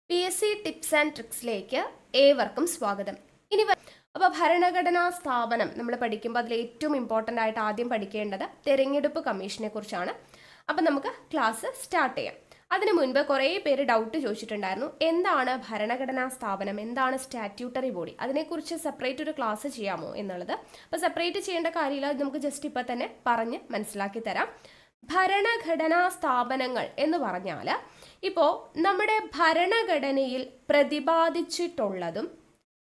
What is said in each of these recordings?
PSC tips and ട്രിക്സിലേക്ക് ഏവർക്കും സ്വാഗതം. അപ്പോൾ ഭരണഘടനാ സ്ഥാപനം നമ്മൾ പഠിക്കുമ്പോൾ അതിൽ ഏറ്റവും ഇമ്പോർട്ടൻ്റ് ആയിട്ട് ആദ്യം പഠിക്കേണ്ടത് തെരഞ്ഞെടുപ്പ് കമ്മീഷനെ കുറിച്ചാണ്. അപ്പം നമുക്ക് ക്ലാസ് സ്റ്റാർട്ട് ചെയ്യാം. അതിനു മുൻപ് കുറേ പേര് ഡൗട്ട് ചോദിച്ചിട്ടുണ്ടായിരുന്നു, എന്താണ് ഭരണഘടനാ സ്ഥാപനം, എന്താണ് സ്റ്റാറ്റ്യൂട്ടറി ബോഡി, അതിനെക്കുറിച്ച് സെപ്പറേറ്റ് ഒരു ക്ലാസ് ചെയ്യാമോ എന്നുള്ളത്. അപ്പോൾ സെപ്പറേറ്റ് ചെയ്യേണ്ട കാര്യമില്ല, അത് നമുക്ക് ജസ്റ്റ് ഇപ്പം തന്നെ പറഞ്ഞ് മനസ്സിലാക്കി തരാം. ഭരണഘടനാ സ്ഥാപനങ്ങൾ എന്ന് പറഞ്ഞാൽ ഇപ്പോൾ നമ്മുടെ ഭരണഘടനയിൽ പ്രതിപാദിച്ചിട്ടുള്ളതും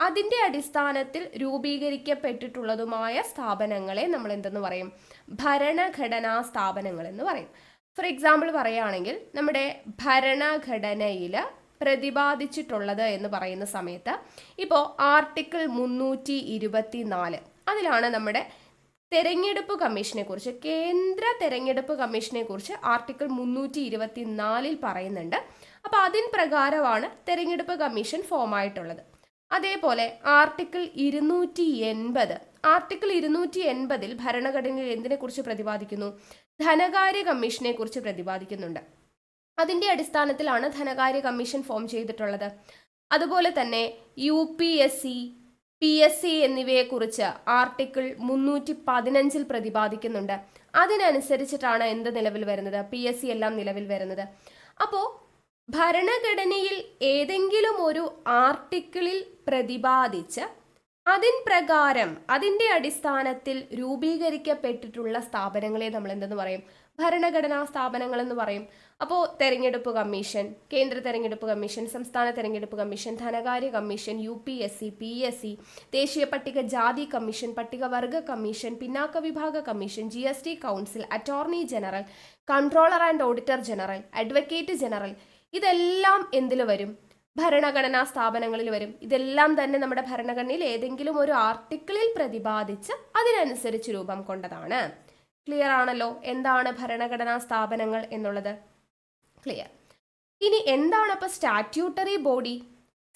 അതിൻ്റെ അടിസ്ഥാനത്തിൽ രൂപീകരിക്കപ്പെട്ടിട്ടുള്ളതുമായ സ്ഥാപനങ്ങളെ നമ്മൾ എന്തെന്ന് പറയും? ഭരണഘടനാ സ്ഥാപനങ്ങൾ എന്ന് പറയും. ഫോർ എക്സാമ്പിൾ പറയുകയാണെങ്കിൽ നമ്മുടെ ഭരണഘടനയിൽ പ്രതിപാദിച്ചിട്ടുള്ളത് എന്ന് പറയുന്ന സമയത്ത് ഇപ്പോൾ ആർട്ടിക്കിൾ 324 അതിലാണ് നമ്മുടെ തെരഞ്ഞെടുപ്പ് കമ്മീഷനെ കുറിച്ച്, കേന്ദ്ര തെരഞ്ഞെടുപ്പ് കമ്മീഷനെ കുറിച്ച് ആർട്ടിക്കിൾ 324 പറയുന്നുണ്ട്. അപ്പോൾ അതിൻ പ്രകാരമാണ് തെരഞ്ഞെടുപ്പ് കമ്മീഷൻ ഫോം ആയിട്ടുള്ളത്. അതേപോലെ ആർട്ടിക്കിൾ 280 ഭരണഘടനയിൽ എന്തിനെ കുറിച്ച് പ്രതിപാദിക്കുന്നു? ധനകാര്യ കമ്മീഷനെ കുറിച്ച് പ്രതിപാദിക്കുന്നുണ്ട്. അതിൻ്റെ അടിസ്ഥാനത്തിലാണ് ധനകാര്യ കമ്മീഷൻ ഫോം ചെയ്തിട്ടുള്ളത്. അതുപോലെ തന്നെ UPSC, PSC എന്നിവയെക്കുറിച്ച് ആർട്ടിക്കിൾ 315 പ്രതിപാദിക്കുന്നുണ്ട്. അതിനനുസരിച്ചിട്ടാണ് എന്ത് നിലവിൽ വരുന്നത്? PSC എല്ലാം നിലവിൽ വരുന്നത്. അപ്പോൾ ഭരണഘടനയിൽ ഏതെങ്കിലും ഒരു ആർട്ടിക്കിളിൽ പ്രതിപാദിച്ച് അതിൻ പ്രകാരം അതിൻ്റെ അടിസ്ഥാനത്തിൽ രൂപീകരിക്കപ്പെട്ടിട്ടുള്ള സ്ഥാപനങ്ങളെ നമ്മൾ എന്തെന്ന് പറയും? ഭരണഘടനാ സ്ഥാപനങ്ങൾ എന്ന് പറയും. അപ്പോൾ തെരഞ്ഞെടുപ്പ് കമ്മീഷൻ, കേന്ദ്ര തെരഞ്ഞെടുപ്പ് കമ്മീഷൻ, സംസ്ഥാന തെരഞ്ഞെടുപ്പ് കമ്മീഷൻ, ധനകാര്യ കമ്മീഷൻ, UPSC, PSC, ദേശീയ പട്ടികജാതി കമ്മീഷൻ, പട്ടികവർഗ കമ്മീഷൻ, പിന്നാക്ക വിഭാഗ commission, GST council, attorney general, controller and auditor general, advocate general, ഇതെല്ലാം എന്തിൽ വരും? ഭരണഘടനാ സ്ഥാപനങ്ങളിൽ വരും. ഇതെല്ലാം തന്നെ നമ്മുടെ ഭരണഘടനയിൽ ഏതെങ്കിലും ഒരു ആർട്ടിക്കിളിൽ പ്രതിപാദിച്ച് അതിനനുസരിച്ച് രൂപം കൊണ്ടതാണ്. ക്ലിയർ ആണല്ലോ എന്താണ് ഭരണഘടനാ സ്ഥാപനങ്ങൾ എന്നുള്ളത്? ക്ലിയർ. ഇനി എന്താണ് അപ്പോൾ സ്റ്റാറ്റ്യൂട്ടറി ബോഡി?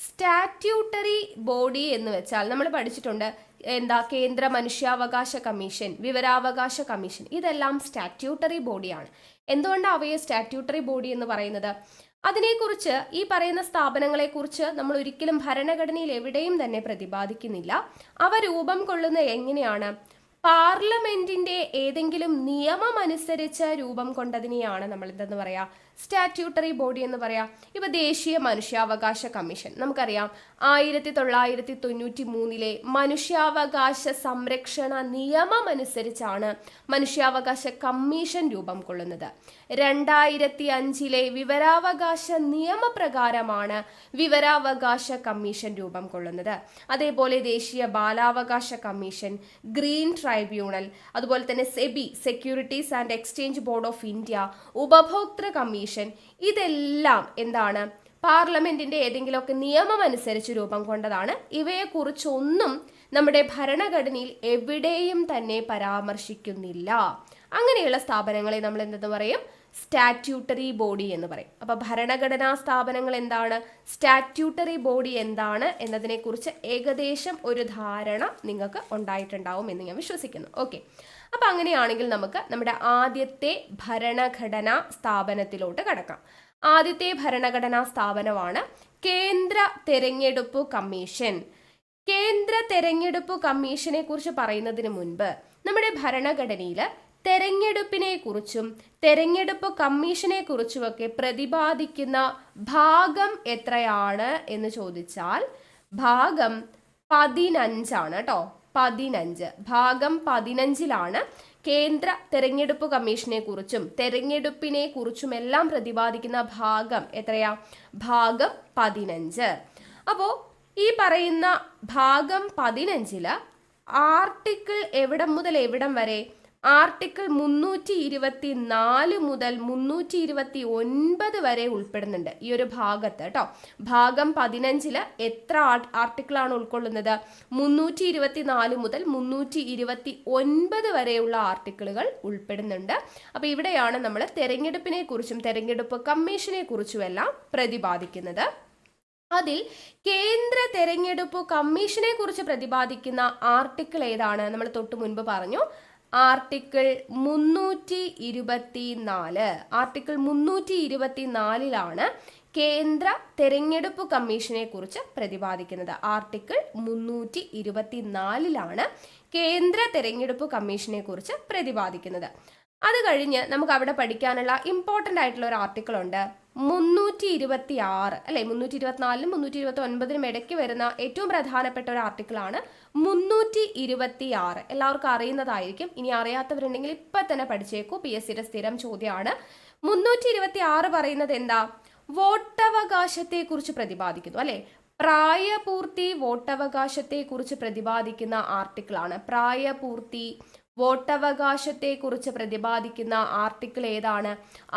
സ്റ്റാറ്റ്യൂട്ടറി ബോഡി എന്ന് വെച്ചാൽ നമ്മൾ പഠിച്ചിട്ടുണ്ട്, എന്താ? കേന്ദ്ര മനുഷ്യാവകാശ കമ്മീഷൻ, വിവരാവകാശ കമ്മീഷൻ, ഇതെല്ലാം സ്റ്റാറ്റ്യൂട്ടറി ബോഡിയാണ്. എന്തുകൊണ്ടാണ് അവയെ സ്റ്റാറ്റ്യൂട്ടറി ബോഡി എന്ന് പറയുന്നത്? അതിനെക്കുറിച്ച്, ഈ പറയുന്ന സ്ഥാപനങ്ങളെക്കുറിച്ച് നമ്മൾ ഒരിക്കലും ഭരണഘടനയിൽ എവിടെയും തന്നെ പ്രതിപാദിക്കുന്നില്ല. അവ രൂപം കൊള്ളുന്ന എങ്ങനെയാണ്? പാർലമെന്റിന്റെ ഏതെങ്കിലും നിയമം അനുസരിച്ച് രൂപം കൊണ്ടതിനെയാണ് നമ്മൾ എന്തെന്ന് പറയാ? സ്റ്റാറ്റ്യൂട്ടറി ബോഡി എന്ന് പറയാം. ഇപ്പൊ ദേശീയ മനുഷ്യാവകാശ കമ്മീഷൻ നമുക്കറിയാം, 1993 മനുഷ്യാവകാശ സംരക്ഷണ നിയമം അനുസരിച്ചാണ് മനുഷ്യാവകാശ കമ്മീഷൻ രൂപം കൊള്ളുന്നത്. 2005 വിവരാവകാശ നിയമപ്രകാരമാണ് വിവരാവകാശ കമ്മീഷൻ രൂപം കൊള്ളുന്നത്. അതേപോലെ ദേശീയ ബാലാവകാശ കമ്മീഷൻ, ഗ്രീൻ ട്രൈബ്യൂണൽ, അതുപോലെ തന്നെ SEBI, securities and exchange board of India, ഉപഭോക്തൃ കമ്മീഷൻ, ഇതെല്ലാം എന്താണ്? പാർലമെന്റിന്റെ ഏതെങ്കിലുമൊക്കെ നിയമം അനുസരിച്ച് രൂപം കൊണ്ടതാണ്. ഇവയെക്കുറിച്ചൊന്നും നമ്മുടെ ഭരണഘടനയിൽ എവിടെയും തന്നെ പരാമർശിക്കുന്നില്ല. അങ്ങനെയുള്ള സ്ഥാപനങ്ങളെ നമ്മൾ എന്തെന്ന് പറയും? സ്റ്റാറ്റ്യൂട്ടറി ബോഡി എന്ന് പറയും. അപ്പൊ ഭരണഘടനാ സ്ഥാപനങ്ങൾ എന്താണ്, സ്റ്റാറ്റ്യൂട്ടറി ബോഡി എന്താണ് എന്നതിനെക്കുറിച്ച് ഏകദേശം ഒരു ധാരണ നിങ്ങൾക്ക് ഉണ്ടായിട്ടുണ്ടാവും എന്ന് ഞാൻ വിശ്വസിക്കുന്നു. ഓക്കെ, അപ്പൊ അങ്ങനെയാണെങ്കിൽ നമുക്ക് നമ്മുടെ ആദ്യത്തെ ഭരണഘടനാ സ്ഥാപനത്തിലോട്ട് കടക്കാം. ആദ്യത്തെ ഭരണഘടനാ സ്ഥാപനമാണ് കേന്ദ്ര തെരഞ്ഞെടുപ്പ് കമ്മീഷൻ. കേന്ദ്ര തെരഞ്ഞെടുപ്പ് കമ്മീഷനെ കുറിച്ച് പറയുന്നതിന് മുൻപ് നമ്മുടെ ഭരണഘടനയിൽ തെരഞ്ഞെടുപ്പിനെ കുറിച്ചും തെരഞ്ഞെടുപ്പ് കമ്മീഷനെ കുറിച്ചുമൊക്കെ പ്രതിപാദിക്കുന്ന ഭാഗം എത്രയാണ് എന്ന് ചോദിച്ചാൽ ഭാഗം 15 ആണ് കേട്ടോ. 15 ഭാഗം 15 കേന്ദ്ര തെരഞ്ഞെടുപ്പ് കമ്മീഷനെ കുറിച്ചും തെരഞ്ഞെടുപ്പിനെ കുറിച്ചുമെല്ലാം പ്രതിപാദിക്കുന്ന ഭാഗം എത്രയാ? ഭാഗം 15. അപ്പോൾ ഈ പറയുന്ന ഭാഗം 15 ആർട്ടിക്കിൾ എവിടം മുതൽ എവിടം വരെ? ആർട്ടിക്കിൾ 324 മുതൽ 329 വരെ ഉൾപ്പെടുന്നുണ്ട് ഈ ഒരു ഭാഗത്ത് കേട്ടോ. ഭാഗം 15 എത്ര ആർട്ടിക്കിളാണ് ഉൾക്കൊള്ളുന്നത്? 324 മുതൽ 329 വരെയുള്ള ആർട്ടിക്കിളുകൾ ഉൾപ്പെടുന്നുണ്ട്. അപ്പോൾ ഇവിടെയാണ് നമ്മൾ തെരഞ്ഞെടുപ്പിനെ കുറിച്ചും തെരഞ്ഞെടുപ്പ് കമ്മീഷനെ കുറിച്ചുമെല്ലാം പ്രതിപാദിക്കുന്നത്. അതിൽ കേന്ദ്ര തെരഞ്ഞെടുപ്പ് കമ്മീഷനെ കുറിച്ച് പ്രതിപാദിക്കുന്ന ആർട്ടിക്കിൾ ഏതാണ്? നമ്മൾ തൊട്ടു മുൻപ് പറഞ്ഞു, ആർട്ടിക്കിൾ 324. ആർട്ടിക്കിൾ 324 കേന്ദ്ര തെരഞ്ഞെടുപ്പ് കമ്മീഷനെ കുറിച്ച് പ്രതിപാദിക്കുന്നത്. ആർട്ടിക്കിൾ 324 കേന്ദ്ര തെരഞ്ഞെടുപ്പ് കമ്മീഷനെ കുറിച്ച് പ്രതിപാദിക്കുന്നത്. അത് കഴിഞ്ഞ് നമുക്ക് അവിടെ പഠിക്കാനുള്ള ഇമ്പോർട്ടൻ്റ് ആയിട്ടുള്ള ഒരു ആർട്ടിക്കിൾ ഉണ്ട്, 326 അല്ലെ, 324 329 ഇടയ്ക്ക് വരുന്ന ഏറ്റവും പ്രധാനപ്പെട്ട ഒരു ആർട്ടിക്കിളാണ് 326. എല്ലാവർക്കും അറിയുന്നതായിരിക്കും. ഇനി അറിയാത്തവരുണ്ടെങ്കിൽ ഇപ്പം തന്നെ പഠിച്ചേക്കൂ, PSCയുടെ സ്ഥിരം ചോദ്യമാണ്. 326 പറയുന്നത് എന്താ? വോട്ടവകാശത്തെ കുറിച്ച് പ്രതിപാദിക്കുന്നു അല്ലെ. പ്രായപൂർത്തി വോട്ടവകാശത്തെ കുറിച്ച് പ്രതിപാദിക്കുന്ന ആർട്ടിക്കിളാണ്. പ്രായപൂർത്തി വോട്ടവകാശത്തെ കുറിച്ച് പ്രതിപാദിക്കുന്ന ആർട്ടിക്കിൾ ഏതാണ്?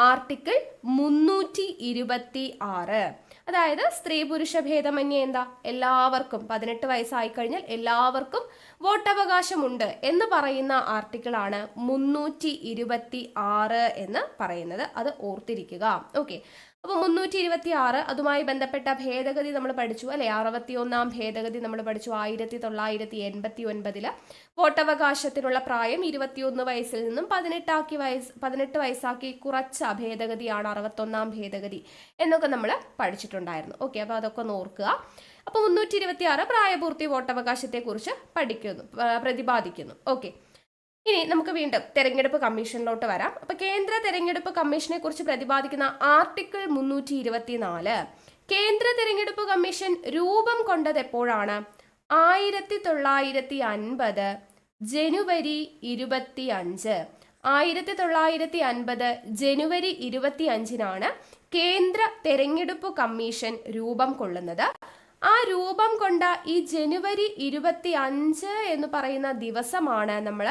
ആർട്ടിക്കിൾ 326. അതായത് സ്ത്രീ പുരുഷ ഭേദമന്യേ എന്താ, എല്ലാവർക്കും 18 വയസ്സായി കഴിഞ്ഞാൽ എല്ലാവർക്കും വോട്ടവകാശമുണ്ട് എന്ന് പറയുന്ന ആർട്ടിക്കിളാണ് 326 എന്ന് പറയുന്നത്. അത് ഓർത്തിരിക്കുക. ഓക്കെ, അപ്പോൾ 326 അതുമായി ബന്ധപ്പെട്ട ഭേദഗതി നമ്മൾ പഠിച്ചു അല്ലെ. 61-ാം ഭേദഗതി നമ്മൾ പഠിച്ചു. 1989 വോട്ടവകാശത്തിനുള്ള പ്രായം 21 വയസ്സിൽ നിന്നും 18 വയസ്സാക്കി കുറച്ച ഭേദഗതിയാണ് 61-ാം ഭേദഗതി എന്നൊക്കെ നമ്മൾ പഠിച്ചിട്ടുണ്ടായിരുന്നു. ഓക്കെ, അപ്പോൾ അതൊക്കെ ഒന്ന് ഓർക്കുക. അപ്പോൾ 326 പ്രായപൂർത്തി വോട്ടവകാശത്തെ കുറിച്ച് പ്രതിപാദിക്കുന്നു. ഓക്കെ, ഇനി നമുക്ക് വീണ്ടും തെരഞ്ഞെടുപ്പ് കമ്മീഷനിലോട്ട് വരാം. അപ്പൊ കേന്ദ്ര തെരഞ്ഞെടുപ്പ് കമ്മീഷനെ കുറിച്ച് പ്രതിപാദിക്കുന്ന ആർട്ടിക്കിൾ 324. കേന്ദ്ര തെരഞ്ഞെടുപ്പ് കമ്മീഷൻ രൂപം കൊണ്ടത് എപ്പോഴാണ്? 1950 ജനുവരി 25. 1950 ജനുവരി 25 കേന്ദ്ര തെരഞ്ഞെടുപ്പ് കമ്മീഷൻ രൂപം കൊള്ളുന്നത്. ആ രൂപം കൊണ്ട ഈ ജനുവരി 25 എന്ന് പറയുന്ന ദിവസമാണ് നമ്മൾ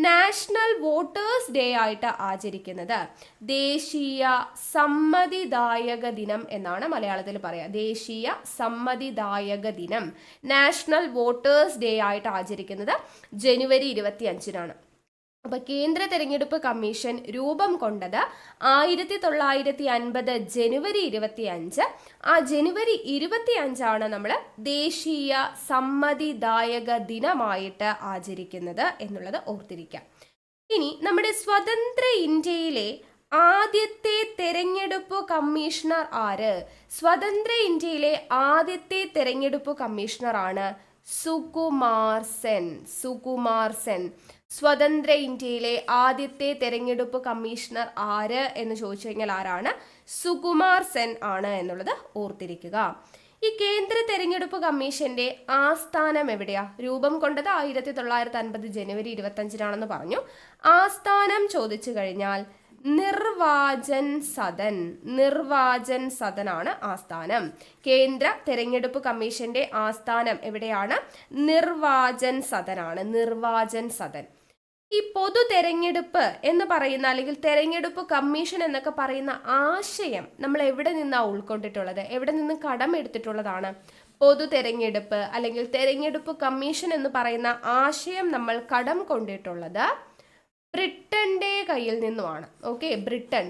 നാഷണൽ വോട്ടേഴ്സ് ഡേ ആയിട്ട് ആചരിക്കുന്നത്. ദേശീയ സമ്മതിദായക ദിനം എന്നാണ് മലയാളത്തിൽ പറയുക. ദേശീയ സമ്മതിദായക ദിനം, നാഷണൽ വോട്ടേഴ്സ് ഡേ ആയിട്ട് ആചരിക്കുന്നത് ജനുവരി 25. അപ്പൊ കേന്ദ്ര തെരഞ്ഞെടുപ്പ് കമ്മീഷൻ രൂപം കൊണ്ടത് 1950 ജനുവരി 25. ആ ജനുവരി 25 നമ്മൾ ദേശീയ സമ്മതിദായക ദിനമായിട്ട് ആചരിക്കുന്നത് എന്നുള്ളത് ഓർത്തിരിക്കാം. ഇനി നമ്മുടെ സ്വതന്ത്ര ഇന്ത്യയിലെ ആദ്യത്തെ തെരഞ്ഞെടുപ്പ് കമ്മീഷണർ ആര്? സ്വതന്ത്ര ഇന്ത്യയിലെ ആദ്യത്തെ തെരഞ്ഞെടുപ്പ് കമ്മീഷണറാണ് സുകുമാർ സെൻ. സുകുമാർ സെൻ സ്വതന്ത്ര ഇന്ത്യയിലെ ആദ്യത്തെ തെരഞ്ഞെടുപ്പ് കമ്മീഷണർ ആര് എന്ന് ചോദിച്ചു കഴിഞ്ഞാൽ ആരാണ്? സുകുമാർ സെൻ ആണ് എന്നുള്ളത് ഓർത്തിരിക്കുക. ഈ കേന്ദ്ര തെരഞ്ഞെടുപ്പ് കമ്മീഷന്റെ ആസ്ഥാനം എവിടെയാ? രൂപം കൊണ്ടത് 1950 ജനുവരി 25 പറഞ്ഞു. ആസ്ഥാനം ചോദിച്ചു കഴിഞ്ഞാൽ നിർവാചൻ സദൻ. നിർവാചൻ സദനാണ് ആസ്ഥാനം. കേന്ദ്ര തെരഞ്ഞെടുപ്പ് കമ്മീഷന്റെ ആസ്ഥാനം എവിടെയാണ്? നിർവാചൻ സദനാണ്. നിർവാചൻ സദൻ. ഈ പൊതു തെരഞ്ഞെടുപ്പ് എന്ന് പറയുന്ന അല്ലെങ്കിൽ തെരഞ്ഞെടുപ്പ് കമ്മീഷൻ എന്നൊക്കെ പറയുന്ന ആശയം നമ്മൾ എവിടെ നിന്നാണ് ഉൾക്കൊണ്ടിട്ടുള്ളത്? എവിടെ നിന്ന് കടമെടുത്തിട്ടുള്ളതാണ്? പൊതു തെരഞ്ഞെടുപ്പ് അല്ലെങ്കിൽ തെരഞ്ഞെടുപ്പ് കമ്മീഷൻ എന്ന് പറയുന്ന ആശയം നമ്മൾ കടം കൊണ്ടിട്ടുള്ളത് ബ്രിട്ടന്റെ കയ്യിൽ നിന്നുമാണ്. ഓക്കെ,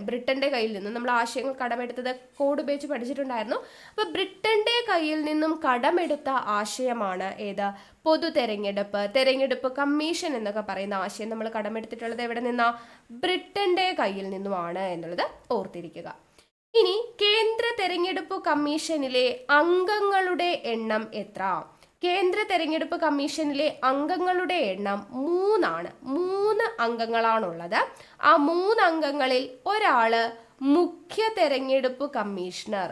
ബ്രിട്ടന്റെ കയ്യിൽ നിന്നും നമ്മൾ ആശയങ്ങൾ കടമെടുത്തത് കോഡ് ഉപയോഗിച്ച് പഠിച്ചിട്ടുണ്ടായിരുന്നു. അപ്പൊ ബ്രിട്ടന്റെ കയ്യിൽ നിന്നും കടമെടുത്ത ആശയമാണ് ഏത്? പൊതു തെരഞ്ഞെടുപ്പ് കമ്മീഷൻ എന്നൊക്കെ പറയുന്ന ആശയം നമ്മൾ കടമെടുത്തിട്ടുള്ളത് എവിടെ നിന്നാ? ബ്രിട്ടന്റെ കയ്യിൽ നിന്നുമാണ് എന്നുള്ളത് ഓർത്തിരിക്കുക. ഇനി കേന്ദ്ര തെരഞ്ഞെടുപ്പ് കമ്മീഷനിലെ അംഗങ്ങളുടെ എണ്ണം എത്ര? കേന്ദ്ര തെരഞ്ഞെടുപ്പ് കമ്മീഷനിലെ അംഗങ്ങളുടെ എണ്ണം 3 3 അംഗങ്ങളാണുള്ളത്. ആ 3 അംഗങ്ങളിൽ ഒരാള് മുഖ്യ തെരഞ്ഞെടുപ്പ് കമ്മീഷണർ,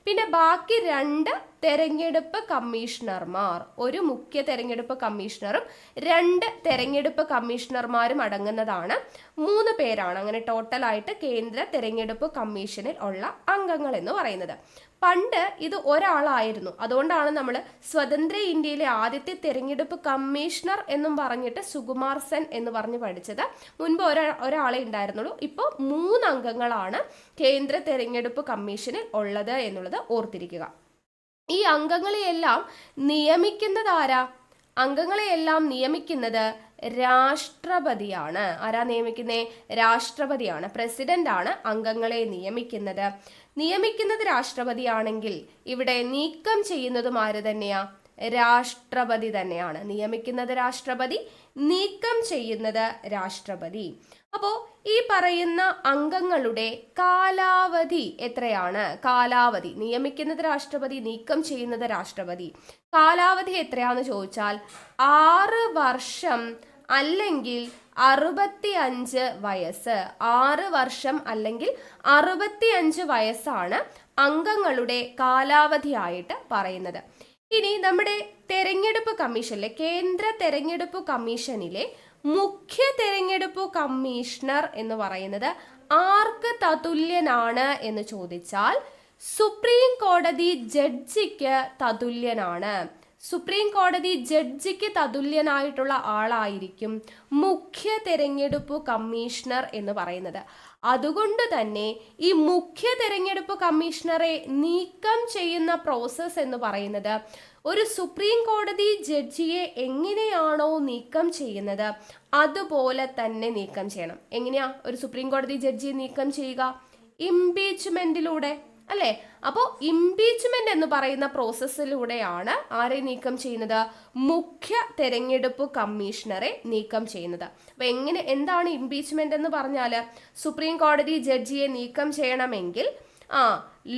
പിന്നെ ബാക്കി 2 തെരഞ്ഞെടുപ്പ് കമ്മീഷണർമാർ. ഒരു മുഖ്യ തെരഞ്ഞെടുപ്പ് കമ്മീഷണറും 2 തെരഞ്ഞെടുപ്പ് കമ്മീഷണർമാരും അടങ്ങുന്നതാണ് 3 പേരാണ് അങ്ങനെ ടോട്ടലായിട്ട് കേന്ദ്ര തെരഞ്ഞെടുപ്പ് കമ്മീഷനിൽ ഉള്ള അംഗങ്ങൾ എന്ന് പറയുന്നത്. പണ്ട് ഇത് ഒരാളായിരുന്നു. അതുകൊണ്ടാണ് നമ്മൾ സ്വതന്ത്ര ഇന്ത്യയിലെ ആദ്യത്തെ തെരഞ്ഞെടുപ്പ് കമ്മീഷണർ എന്നും പറഞ്ഞിട്ട് സുകുമാർ സെൻ എന്ന് പറഞ്ഞ് പഠിച്ചത്. മുൻപ് ഒരാളെ ഉണ്ടായിരുന്നുള്ളൂ. ഇപ്പോൾ 3 അംഗങ്ങളാണ് കേന്ദ്ര തെരഞ്ഞെടുപ്പ് കമ്മീഷനിൽ ഉള്ളത് എന്നുള്ളത് ഓർത്തിരിക്കുക. ഈ അംഗങ്ങളെയെല്ലാം നിയമിക്കുന്നത് ആരാ? അംഗങ്ങളെയെല്ലാം നിയമിക്കുന്നത് രാഷ്ട്രപതിയാണ്. ആരാ നിയമിക്കുന്നേ? രാഷ്ട്രപതിയാണ്. പ്രസിഡന്റ് ആണ് അംഗങ്ങളെ നിയമിക്കുന്നത് രാഷ്ട്രപതിയാണെങ്കിൽ ഇവിടെ നീക്കം ചെയ്യുന്നതും ആര് തന്നെയാ? രാഷ്ട്രപതി തന്നെയാണ്. നിയമിക്കുന്നത് രാഷ്ട്രപതി, നീക്കം ചെയ്യുന്നത് രാഷ്ട്രപതി. അപ്പോൾ ഈ പറയുന്ന അംഗങ്ങളുടെ കാലാവധി എത്രയാണ്? കാലാവധി നിയമിക്കുന്നത് രാഷ്ട്രപതി, നീക്കം ചെയ്യുന്നത് രാഷ്ട്രപതി. കാലാവധി എത്രയാന്ന് ചോദിച്ചാൽ 6 വർഷം അല്ലെങ്കിൽ 65 വയസ്സ്. 6 വർഷം അല്ലെങ്കിൽ 65 വയസ്സാണ് അംഗങ്ങളുടെ കാലാവധിയായിട്ട് പറയുന്നത്. ഇനി നമ്മുടെ തെരഞ്ഞെടുപ്പ് കമ്മീഷനിലെ, കേന്ദ്ര തെരഞ്ഞെടുപ്പ് കമ്മീഷനിലെ മുഖ്യ തെരഞ്ഞെടുപ്പ് കമ്മീഷണർ എന്ന് പറയുന്നത് ആർക്ക് തതുല്യനാണ് എന്ന് ചോദിച്ചാൽ സുപ്രീം കോടതി ജഡ്ജിക്ക് തതുല്യനാണ്. സുപ്രീം കോടതി ജഡ്ജിക്ക് തതുല്യനായിട്ടുള്ള ആളായിരിക്കും മുഖ്യ തെരഞ്ഞെടുപ്പ് കമ്മീഷണർ എന്ന് പറയുന്നത്. അതുകൊണ്ട് തന്നെ ഈ മുഖ്യ തെരഞ്ഞെടുപ്പ് കമ്മീഷണറെ നീക്കം ചെയ്യുന്ന പ്രോസസ്സ് എന്ന് പറയുന്നത് ഒരു സുപ്രീം കോടതി ജഡ്ജിയെ എങ്ങനെയാണോ നീക്കം ചെയ്യുന്നത് അതുപോലെ തന്നെ നീക്കം ചെയ്യണം. എങ്ങനെയാ ഒരു സുപ്രീം കോടതി ജഡ്ജിയെ നീക്കം ചെയ്യുക? ഇംപീച്ച്മെന്റിലൂടെ അല്ലേ? അപ്പോൾ ഇംപീച്ച്മെന്റ് എന്ന് പറയുന്ന പ്രോസസ്സിലൂടെയാണ് ആരെ നീക്കം ചെയ്യുന്നത്? മുഖ്യ തെരഞ്ഞെടുപ്പ് കമ്മീഷണറെ നീക്കം ചെയ്യുന്നത്. അപ്പൊ എന്താണ് ഇംപീച്ച്മെന്റ് എന്ന് പറഞ്ഞാൽ, സുപ്രീം കോടതി ജഡ്ജിയെ നീക്കം ചെയ്യണമെങ്കിൽ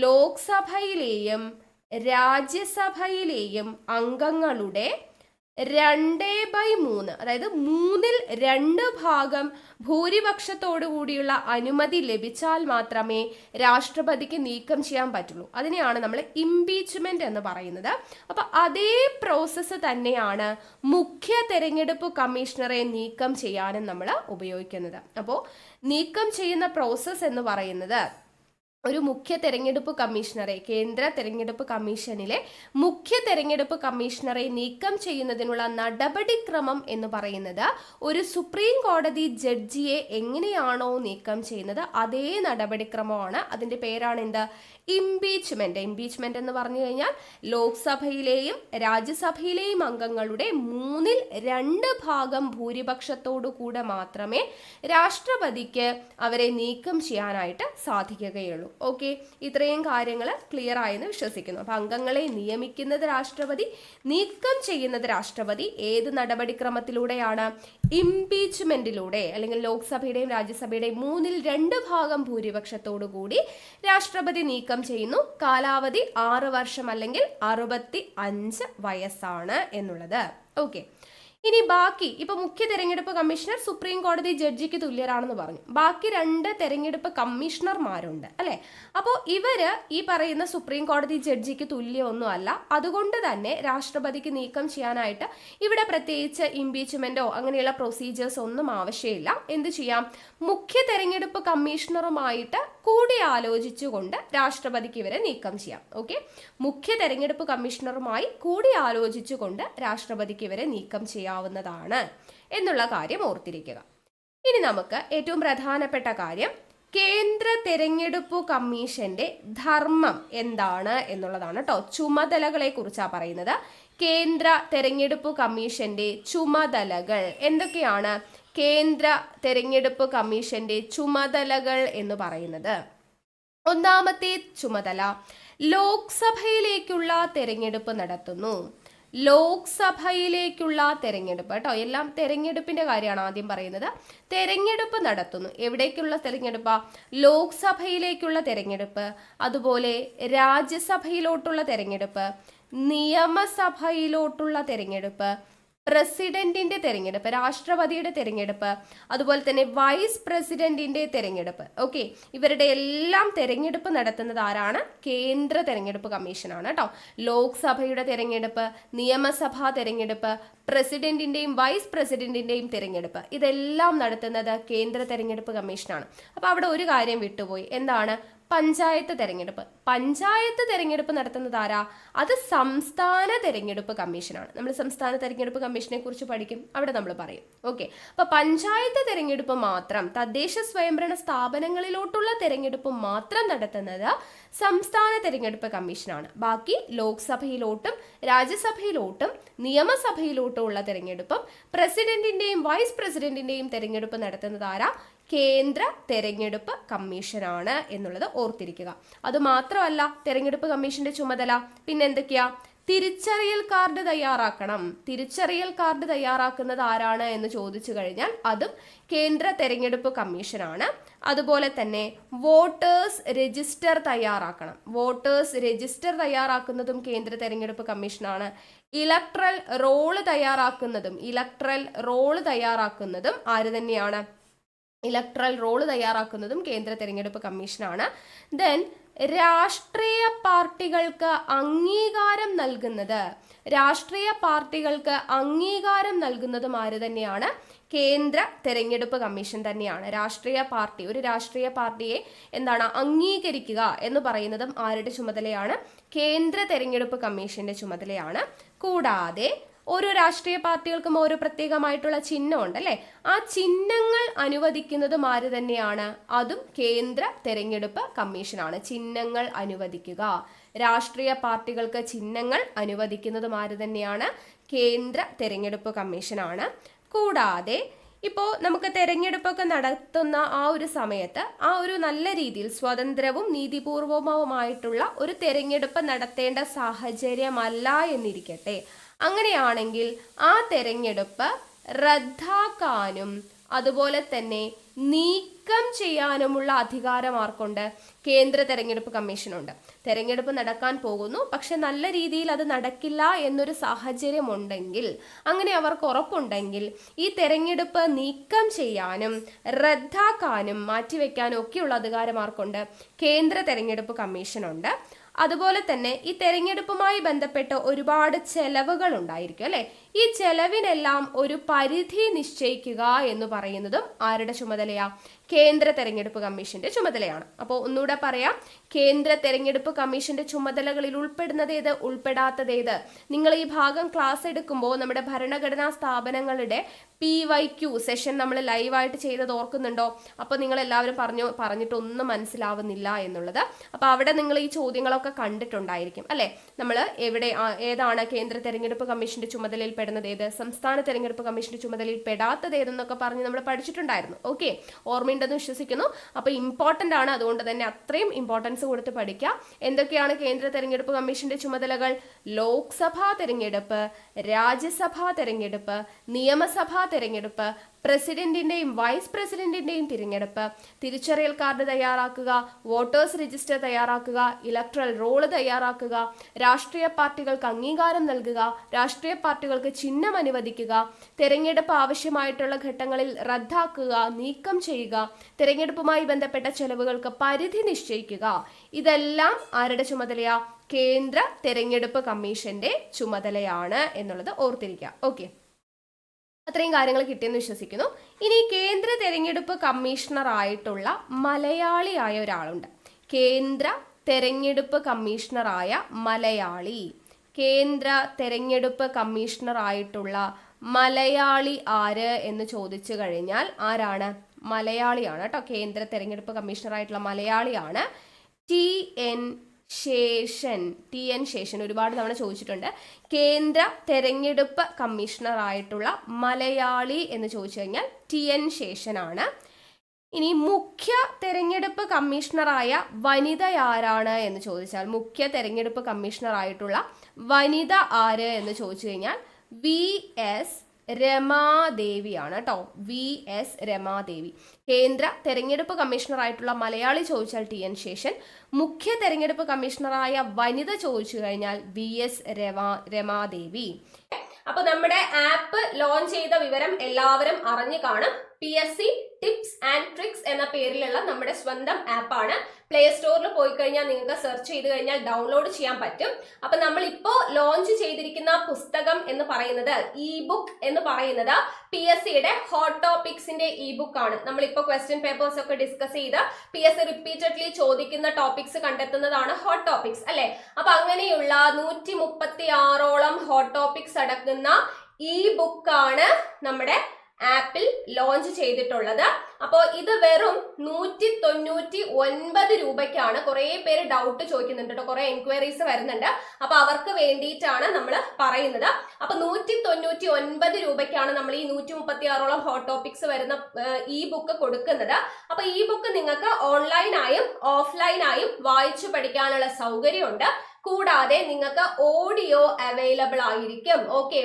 ലോക്സഭയിലെയും രാജ്യസഭയിലെയും അംഗങ്ങളുടെ 2/3, അതായത് 2/3 ഭൂരിപക്ഷത്തോടു കൂടിയുള്ള അനുമതി ലഭിച്ചാൽ മാത്രമേ രാഷ്ട്രപതിക്ക് നീക്കം ചെയ്യാൻ പറ്റുള്ളൂ. അതിനെയാണ് നമ്മൾ ഇംപീച്ച്മെന്റ് എന്ന് പറയുന്നത്. അപ്പൊ അതേ പ്രോസസ്സ് തന്നെയാണ് മുഖ്യ തെരഞ്ഞെടുപ്പ് കമ്മീഷണറെ നീക്കം ചെയ്യാനും നമ്മൾ ഉപയോഗിക്കുന്നത്. അപ്പോൾ നീക്കം ചെയ്യുന്ന പ്രോസസ്സ് എന്ന് പറയുന്നത് ഒരു മുഖ്യ തെരഞ്ഞെടുപ്പ് കമ്മീഷണറെ, കേന്ദ്ര തെരഞ്ഞെടുപ്പ് കമ്മീഷനിലെ മുഖ്യ തെരഞ്ഞെടുപ്പ് കമ്മീഷണറെ നീക്കം ചെയ്യുന്നതിനുള്ള നടപടിക്രമം എന്ന് പറയുന്നത് ഒരു സുപ്രീം കോടതി ജഡ്ജിയെ എങ്ങനെയാണോ നീക്കം ചെയ്യുന്നത് അതേ നടപടിക്രമമാണ്. അതിന്റെ പേരാണ് എന്ത്? ഇംപീച്ച്മെന്റ്. ഇംപീച്ച്മെന്റ് എന്ന് പറഞ്ഞു കഴിഞ്ഞാൽ ലോക്സഭയിലെയും രാജ്യസഭയിലെയും അംഗങ്ങളുടെ 2/3 ഭൂരിപക്ഷത്തോടു കൂടെ മാത്രമേ രാഷ്ട്രപതിക്ക് അവരെ നീക്കം ചെയ്യാനായിട്ട് സാധിക്കുകയുള്ളൂ. ഓക്കെ, ഇത്രയും കാര്യങ്ങൾ ക്ലിയർ ആയെന്ന് വിശ്വസിക്കുന്നു. അപ്പൊ അംഗങ്ങളെ നിയമിക്കുന്നത് രാഷ്ട്രപതി, നീക്കം ചെയ്യുന്നത് രാഷ്ട്രപതി. ഏത് നടപടിക്രമത്തിലൂടെയാണ്? ഇംപീച്ച്മെന്റിലൂടെ, അല്ലെങ്കിൽ ലോക്സഭയുടെയും രാജ്യസഭയുടെയും 2/3 ഭൂരിപക്ഷത്തോടു കൂടി രാഷ്ട്രപതി നീക്കം ചെയ്യുന്നു. കാലാവധി 6 വർഷം അല്ലെങ്കിൽ 65 വയസ്സാണ് എന്നുള്ളത്. ഓക്കെ, ഇനി ബാക്കി ഇപ്പൊ മുഖ്യ തെരഞ്ഞെടുപ്പ് കമ്മീഷണർ സുപ്രീം കോടതി ജഡ്ജിക്ക് തുല്യരാണെന്ന് പറഞ്ഞു. ബാക്കി 2 തെരഞ്ഞെടുപ്പ് കമ്മീഷണർമാരുണ്ട് അല്ലെ? അപ്പോൾ ഇവര് ഈ പറയുന്ന സുപ്രീം കോടതി ജഡ്ജിക്ക് തുല്യമൊന്നും അല്ല. അതുകൊണ്ട് തന്നെ രാഷ്ട്രപതിക്ക് നീക്കം ചെയ്യാനായിട്ട് ഇവിടെ പ്രത്യേകിച്ച് ഇംപീച്ച്മെന്റോ അങ്ങനെയുള്ള പ്രൊസീജിയേഴ്സ് ഒന്നും ആവശ്യമില്ല. എന്ത് ചെയ്യാം? മുഖ്യ തെരഞ്ഞെടുപ്പ് കമ്മീഷണറുമായിട്ട് കൂടിയാലോചിച്ചുകൊണ്ട് രാഷ്ട്രപതിക്ക് ഇവരെ നീക്കം ചെയ്യാം. ഓക്കെ, മുഖ്യ തെരഞ്ഞെടുപ്പ് കമ്മീഷണറുമായി കൂടിയാലോചിച്ചുകൊണ്ട് രാഷ്ട്രപതിക്ക് ഇവരെ നീക്കം ചെയ്യാവുന്നതാണ് എന്നുള്ള കാര്യം ഓർത്തിരിക്കുക. ഇനി നമുക്ക് ഏറ്റവും പ്രധാനപ്പെട്ട കാര്യം കേന്ദ്ര തെരഞ്ഞെടുപ്പ് കമ്മീഷന്റെ ധർമ്മം എന്താണ് എന്നുള്ളതാണ് കേട്ടോ. ചുമതലകളെ കുറിച്ചാണ് പറയുന്നത്. കേന്ദ്ര തെരഞ്ഞെടുപ്പ് കമ്മീഷന്റെ ചുമതലകൾ എന്തൊക്കെയാണ്? കേന്ദ്ര തെരഞ്ഞെടുപ്പ് കമ്മീഷന്റെ ചുമതലകൾ എന്ന് പറയുന്നത്, ഒന്നാമത്തെ ചുമതല ലോക്സഭയിലേക്കുള്ള തെരഞ്ഞെടുപ്പ് നടത്തുന്നു. ലോക്സഭയിലേക്കുള്ള തെരഞ്ഞെടുപ്പ് കേട്ടോ, എല്ലാം തെരഞ്ഞെടുപ്പിന്റെ കാര്യമാണ് ആദ്യം പറയുന്നത്. തെരഞ്ഞെടുപ്പ് നടത്തുന്നു. എവിടേക്കുള്ള തെരഞ്ഞെടുപ്പാ? ലോക്സഭയിലേക്കുള്ള തെരഞ്ഞെടുപ്പ്, അതുപോലെ രാജ്യസഭയിലോട്ടുള്ള തെരഞ്ഞെടുപ്പ്, നിയമസഭയിലോട്ടുള്ള തെരഞ്ഞെടുപ്പ്, പ്രസിഡന്റിന്റെ തെരഞ്ഞെടുപ്പ്, രാഷ്ട്രപതിയുടെ തെരഞ്ഞെടുപ്പ്, അതുപോലെ തന്നെ വൈസ് പ്രസിഡന്റിന്റെ തെരഞ്ഞെടുപ്പ്. ഓക്കെ, ഇവരുടെ എല്ലാം തെരഞ്ഞെടുപ്പ് നടത്തുന്നത് ആരാണ്? കേന്ദ്ര തെരഞ്ഞെടുപ്പ് കമ്മീഷനാണ് കേട്ടോ. ലോക്സഭയുടെ തെരഞ്ഞെടുപ്പ്, നിയമസഭാ തെരഞ്ഞെടുപ്പ്, പ്രസിഡന്റിന്റെയും വൈസ് പ്രസിഡന്റിന്റെയും തെരഞ്ഞെടുപ്പ്, ഇതെല്ലാം നടത്തുന്നത് കേന്ദ്ര തെരഞ്ഞെടുപ്പ് കമ്മീഷനാണ്. അപ്പൊ അവിടെ ഒരു കാര്യം വിട്ടുപോയി. എന്താണ്? പഞ്ചായത്ത് തെരഞ്ഞെടുപ്പ്. പഞ്ചായത്ത് തെരഞ്ഞെടുപ്പ് നടത്തുന്നത് ആരാ? അത് സംസ്ഥാന തെരഞ്ഞെടുപ്പ് കമ്മീഷനാണ്. നമ്മൾ സംസ്ഥാന തെരഞ്ഞെടുപ്പ് കമ്മീഷനെ കുറിച്ച് പഠിക്കും, അവിടെ നമ്മൾ പറയും. ഓക്കെ, അപ്പൊ പഞ്ചായത്ത് തെരഞ്ഞെടുപ്പ് മാത്രം, തദ്ദേശ സ്വയംഭരണ സ്ഥാപനങ്ങളിലോട്ടുള്ള തെരഞ്ഞെടുപ്പ് മാത്രം നടത്തുന്നത് സംസ്ഥാന തെരഞ്ഞെടുപ്പ് കമ്മീഷനാണ്. ബാക്കി ലോക്സഭയിലോട്ടും രാജ്യസഭയിലോട്ടും നിയമസഭയിലോട്ടും ഉള്ള തെരഞ്ഞെടുപ്പും പ്രസിഡന്റിന്റെയും വൈസ് പ്രസിഡന്റിന്റെയും തെരഞ്ഞെടുപ്പ് നടത്തുന്നത് ആരാ? കേന്ദ്ര തെരഞ്ഞെടുപ്പ് കമ്മീഷനാണ് എന്നുള്ളത് ഓർത്തിരിക്കുക. അത് മാത്രമല്ല തെരഞ്ഞെടുപ്പ് കമ്മീഷന്റെ ചുമതല പിന്നെ എന്തൊക്കെയാ? തിരിച്ചറിയൽ കാർഡ് തയ്യാറാക്കണം. തിരിച്ചറിയൽ കാർഡ് തയ്യാറാക്കുന്നത് ആരാണ് എന്ന് ചോദിച്ചു കഴിഞ്ഞാൽ അതും കേന്ദ്ര തെരഞ്ഞെടുപ്പ് കമ്മീഷനാണ്. അതുപോലെ തന്നെ വോട്ടേഴ്സ് രജിസ്റ്റർ തയ്യാറാക്കണം. വോട്ടേഴ്സ് രജിസ്റ്റർ തയ്യാറാക്കുന്നതും കേന്ദ്ര തെരഞ്ഞെടുപ്പ് കമ്മീഷനാണ്. ഇലക്ട്രൽ റോള് തയ്യാറാക്കുന്നതും ആര് തന്നെയാണ്? ഇലക്ട്രൽ റോള് തയ്യാറാക്കുന്നതും കേന്ദ്ര തെരഞ്ഞെടുപ്പ് കമ്മീഷനാണ്. ദെൻ രാഷ്ട്രീയ പാർട്ടികൾക്ക് അംഗീകാരം നൽകുന്നതും ആര് തന്നെയാണ്? കേന്ദ്ര തെരഞ്ഞെടുപ്പ് കമ്മീഷൻ തന്നെയാണ്. ഒരു രാഷ്ട്രീയ പാർട്ടിയെ അംഗീകരിക്കുക എന്ന് പറയുന്നതും ആരുടെ ചുമതലയാണ്? കേന്ദ്ര തെരഞ്ഞെടുപ്പ് കമ്മീഷന്റെ ചുമതലയാണ്. കൂടാതെ ഓരോ രാഷ്ട്രീയ പാർട്ടികൾക്കും ഓരോ പ്രത്യേകമായിട്ടുള്ള ചിഹ്നമുണ്ട് അല്ലെ, ആ ചിഹ്നങ്ങൾ അനുവദിക്കുന്നതും ആര് തന്നെയാണ്? അതും കേന്ദ്ര തെരഞ്ഞെടുപ്പ് കമ്മീഷനാണ്. ചിഹ്നങ്ങൾ അനുവദിക്കുക, രാഷ്ട്രീയ പാർട്ടികൾക്ക് ചിഹ്നങ്ങൾ അനുവദിക്കുന്നതും ആര് തന്നെയാണ്? കേന്ദ്ര തെരഞ്ഞെടുപ്പ് കമ്മീഷനാണ്. കൂടാതെ ഇപ്പോൾ നമുക്ക് തെരഞ്ഞെടുപ്പൊക്കെ നടത്തുന്ന ആ ഒരു സമയത്ത് ആ ഒരു നല്ല രീതിയിൽ സ്വതന്ത്രവും നീതിപൂർവവുമായിട്ടുള്ള ഒരു തെരഞ്ഞെടുപ്പ് നടത്തേണ്ട സാഹചര്യമല്ല എന്നിരിക്കട്ടെ, അങ്ങനെയാണെങ്കിൽ ആ തെരഞ്ഞെടുപ്പ് റദ്ദാക്കാനും അതുപോലെ തന്നെ നീക്കം ചെയ്യാനുമുള്ള അധികാരം ആർക്കുണ്ട്? കേന്ദ്ര തെരഞ്ഞെടുപ്പ് കമ്മീഷനുണ്ട്. തെരഞ്ഞെടുപ്പ് നടക്കാൻ പോകുന്നു, പക്ഷെ നല്ല രീതിയിൽ അത് നടക്കില്ല എന്നൊരു സാഹചര്യം ഉണ്ടെങ്കിൽ, അങ്ങനെ അവർക്ക് ഉറപ്പുണ്ടെങ്കിൽ ഈ തെരഞ്ഞെടുപ്പ് നീക്കം ചെയ്യാനും റദ്ദാക്കാനും മാറ്റിവെക്കാനും ഒക്കെയുള്ള അധികാരം ആർക്കുണ്ട്? കേന്ദ്ര തെരഞ്ഞെടുപ്പ് കമ്മീഷനുണ്ട്. അതുപോലെ തന്നെ ഈ തെരഞ്ഞെടുപ്പുമായി ബന്ധപ്പെട്ട് ഒരുപാട് ചെലവുകൾ ഉണ്ടായിരിക്കും അല്ലെ, ഈ ചെലവിനെല്ലാം ഒരു പരിധി നിശ്ചയിക്കുക എന്ന് പറയുന്നതും ആരുടെ ചുമതലയാ? കേന്ദ്ര തെരഞ്ഞെടുപ്പ് കമ്മീഷന്റെ ചുമതലയാണ്. അപ്പോൾ ഒന്നുകൂടെ പറയാം, കേന്ദ്ര തെരഞ്ഞെടുപ്പ് കമ്മീഷന്റെ ചുമതലകളിൽ ഉൾപ്പെടുന്നത് ഉൾപ്പെടാത്തത് ഏത്? നിങ്ങൾ ഈ ഭാഗം ക്ലാസ് എടുക്കുമ്പോൾ നമ്മുടെ ഭരണഘടനാ സ്ഥാപനങ്ങളുടെ PYQ സെഷൻ നമ്മൾ ലൈവായിട്ട് ചെയ്തത് ഓർക്കുന്നുണ്ടോ? അപ്പോൾ നിങ്ങൾ എല്ലാവരും പറഞ്ഞിട്ടൊന്നും മനസ്സിലാവുന്നില്ല എന്നുള്ളത്. അപ്പോൾ അവിടെ നിങ്ങൾ ഈ ചോദ്യങ്ങളൊക്കെ കണ്ടിട്ടുണ്ടായിരിക്കും അല്ലെ. നമ്മൾ ഏതാണ് കേന്ദ്ര തെരഞ്ഞെടുപ്പ് കമ്മീഷന്റെ ചുമതലയിൽ പെടുന്നത് ഏത്, സംസ്ഥാന തെരഞ്ഞെടുപ്പ് കമ്മീഷന്റെ ചുമതലയിൽ പെടാത്തത് ഏതെന്നൊക്കെ പറഞ്ഞ് നമ്മൾ പഠിച്ചിട്ടുണ്ടായിരുന്നു. ഓക്കെ, ഓർമ്മയുണ്ടെന്ന് വിശ്വസിക്കുന്നു. അപ്പോൾ ഇമ്പോർട്ടന്റ് ആണ്, അതുകൊണ്ട് തന്നെ അത്രയും ഇമ്പോർട്ടൻസ് കൊടുത്ത് പഠിക്കുക. എന്തൊക്കെയാണ് കേന്ദ്ര തെരഞ്ഞെടുപ്പ് കമ്മീഷന്റെ ചുമതലകൾ? ലോക്സഭാ തെരഞ്ഞെടുപ്പ്, രാജ്യസഭാ തെരഞ്ഞെടുപ്പ്, നിയമസഭാ തെരഞ്ഞെടുപ്പ്, പ്രസിഡന്റിന്റെയും വൈസ് പ്രസിഡന്റിന്റെയും തിരഞ്ഞെടുപ്പ്, തിരിച്ചറിയൽ കാർഡ് തയ്യാറാക്കുക, വോട്ടേഴ്സ് രജിസ്റ്റർ തയ്യാറാക്കുക, ഇലക്ട്രൽ റോള് തയ്യാറാക്കുക, രാഷ്ട്രീയ പാർട്ടികൾക്ക് അംഗീകാരം നൽകുക, രാഷ്ട്രീയ പാർട്ടികൾക്ക് ചിഹ്നം അനുവദിക്കുക, തെരഞ്ഞെടുപ്പ് ആവശ്യമായിട്ടുള്ള ഘട്ടങ്ങളിൽ റദ്ദാക്കുക, നീക്കം ചെയ്യുക, തെരഞ്ഞെടുപ്പുമായി ബന്ധപ്പെട്ട ചെലവുകൾക്ക് പരിധി നിശ്ചയിക്കുക. ഇതെല്ലാം ആരുടെ ചുമതലയാ? കേന്ദ്ര തെരഞ്ഞെടുപ്പ് കമ്മീഷന്റെ ചുമതലയാണ് എന്നുള്ളത് ഓർത്തിരിക്കുക. ഓക്കെ, അത്രയും കാര്യങ്ങൾ കിട്ടിയെന്ന് വിശ്വസിക്കുന്നു. ഇനി കേന്ദ്ര തെരഞ്ഞെടുപ്പ് കമ്മീഷണർ ആയിട്ടുള്ള മലയാളിയായ ഒരാളുണ്ട്. കേന്ദ്ര തെരഞ്ഞെടുപ്പ് കമ്മീഷണറായ മലയാളി. കേന്ദ്ര തെരഞ്ഞെടുപ്പ് കമ്മീഷണർ ആയിട്ടുള്ള മലയാളി ആര് എന്ന് ചോദിച്ചു കഴിഞ്ഞാൽ ആരാണ്? മലയാളിയാണ് കേട്ടോ. കേന്ദ്ര തെരഞ്ഞെടുപ്പ് കമ്മീഷണർ ആയിട്ടുള്ള മലയാളിയാണ് TN ശേഷൻ. ഒരുപാട് തവണ ചോദിച്ചിട്ടുണ്ട്. കേന്ദ്ര തെരഞ്ഞെടുപ്പ് കമ്മീഷണർ ആയിട്ടുള്ള മലയാളി എന്ന് ചോദിച്ചു കഴിഞ്ഞാൽ TN ശേഷനാണ്. ഇനി മുഖ്യ തെരഞ്ഞെടുപ്പ് കമ്മീഷണറായ വനിത ആരാണ് എന്ന് ചോദിച്ചാൽ, മുഖ്യ തെരഞ്ഞെടുപ്പ് കമ്മീഷണർ ആയിട്ടുള്ള വനിത ആര് എന്ന് ചോദിച്ചു കഴിഞ്ഞാൽ VS രമാദേവിയാണ് കേട്ടോ. VS രമാദേവി. കേന്ദ്ര തെരഞ്ഞെടുപ്പ് കമ്മീഷണർ ആയിട്ടുള്ള മലയാളി ചോദിച്ചാൽ TN ശേഷൻ, മുഖ്യ തെരഞ്ഞെടുപ്പ് കമ്മീഷണറായ വനിത ചോദിച്ചു കഴിഞ്ഞാൽ VS രമാദേവി. അപ്പൊ നമ്മുടെ ആപ്പ് ലോഞ്ച് ചെയ്ത വിവരം എല്ലാവരും അറിഞ്ഞു കാണും. PSC ടിപ്സ് ആൻഡ് ട്രിക്സ് എന്ന പേരിലുള്ള നമ്മുടെ സ്വന്തം ആപ്പാണ്. പ്ലേ സ്റ്റോറിൽ പോയി കഴിഞ്ഞാൽ നിങ്ങൾക്ക് സെർച്ച് ചെയ്ത് കഴിഞ്ഞാൽ ഡൗൺലോഡ് ചെയ്യാൻ പറ്റും. അപ്പൊ നമ്മൾ ഇപ്പോ ലോഞ്ച് ചെയ്തിരിക്കുന്ന പുസ്തകം എന്ന് പറയുന്നത് e-book എന്ന് പറയുന്നത് PSCയുടെ ഹോട്ട് ടോപ്പിക്സിന്റെ e-book ആണ്. നമ്മളിപ്പോ ക്വസ്റ്റ്യൻ പേപ്പേഴ്സ് ഒക്കെ ഡിസ്കസ് ചെയ്ത് PSC റിപ്പീറ്റഡ്ലി ചോദിക്കുന്ന ടോപ്പിക്സ് കണ്ടെത്തുന്നതാണ് ഹോട്ട് ടോപ്പിക്സ് അല്ലെ. അപ്പൊ അങ്ങനെയുള്ള 136ഓളം ഹോട്ട് ടോപ്പിക്സ് അടങ്ങുന്ന e-book ആണ് നമ്മുടെ ആപ്പിൽ ലോഞ്ച് ചെയ്തിട്ടുള്ളത്. അപ്പോൾ ഇത് വെറും 199 രൂപയ്ക്കാണ്. കുറെ പേര് ഡൗട്ട് ചോദിക്കുന്നുണ്ട് കേട്ടോ, കുറെ എൻക്വയറീസ് വരുന്നുണ്ട്. അപ്പൊ അവർക്ക് വേണ്ടിയിട്ടാണ് നമ്മൾ പറയുന്നത്. അപ്പൊ 199 രൂപയ്ക്കാണ് നമ്മൾ ഈ 136ഓളം ഹോട്ട് ടോപ്പിക്സ് വരുന്ന e-book കൊടുക്കുന്നത്. അപ്പൊ e-book നിങ്ങൾക്ക് ഓൺലൈനായും ഓഫ്ലൈനായും വായിച്ചു പഠിക്കാനുള്ള സൗകര്യമുണ്ട്. കൂടാതെ നിങ്ങൾക്ക് ഓഡിയോ അവൈലബിൾ ആയിരിക്കും. ഓക്കെ,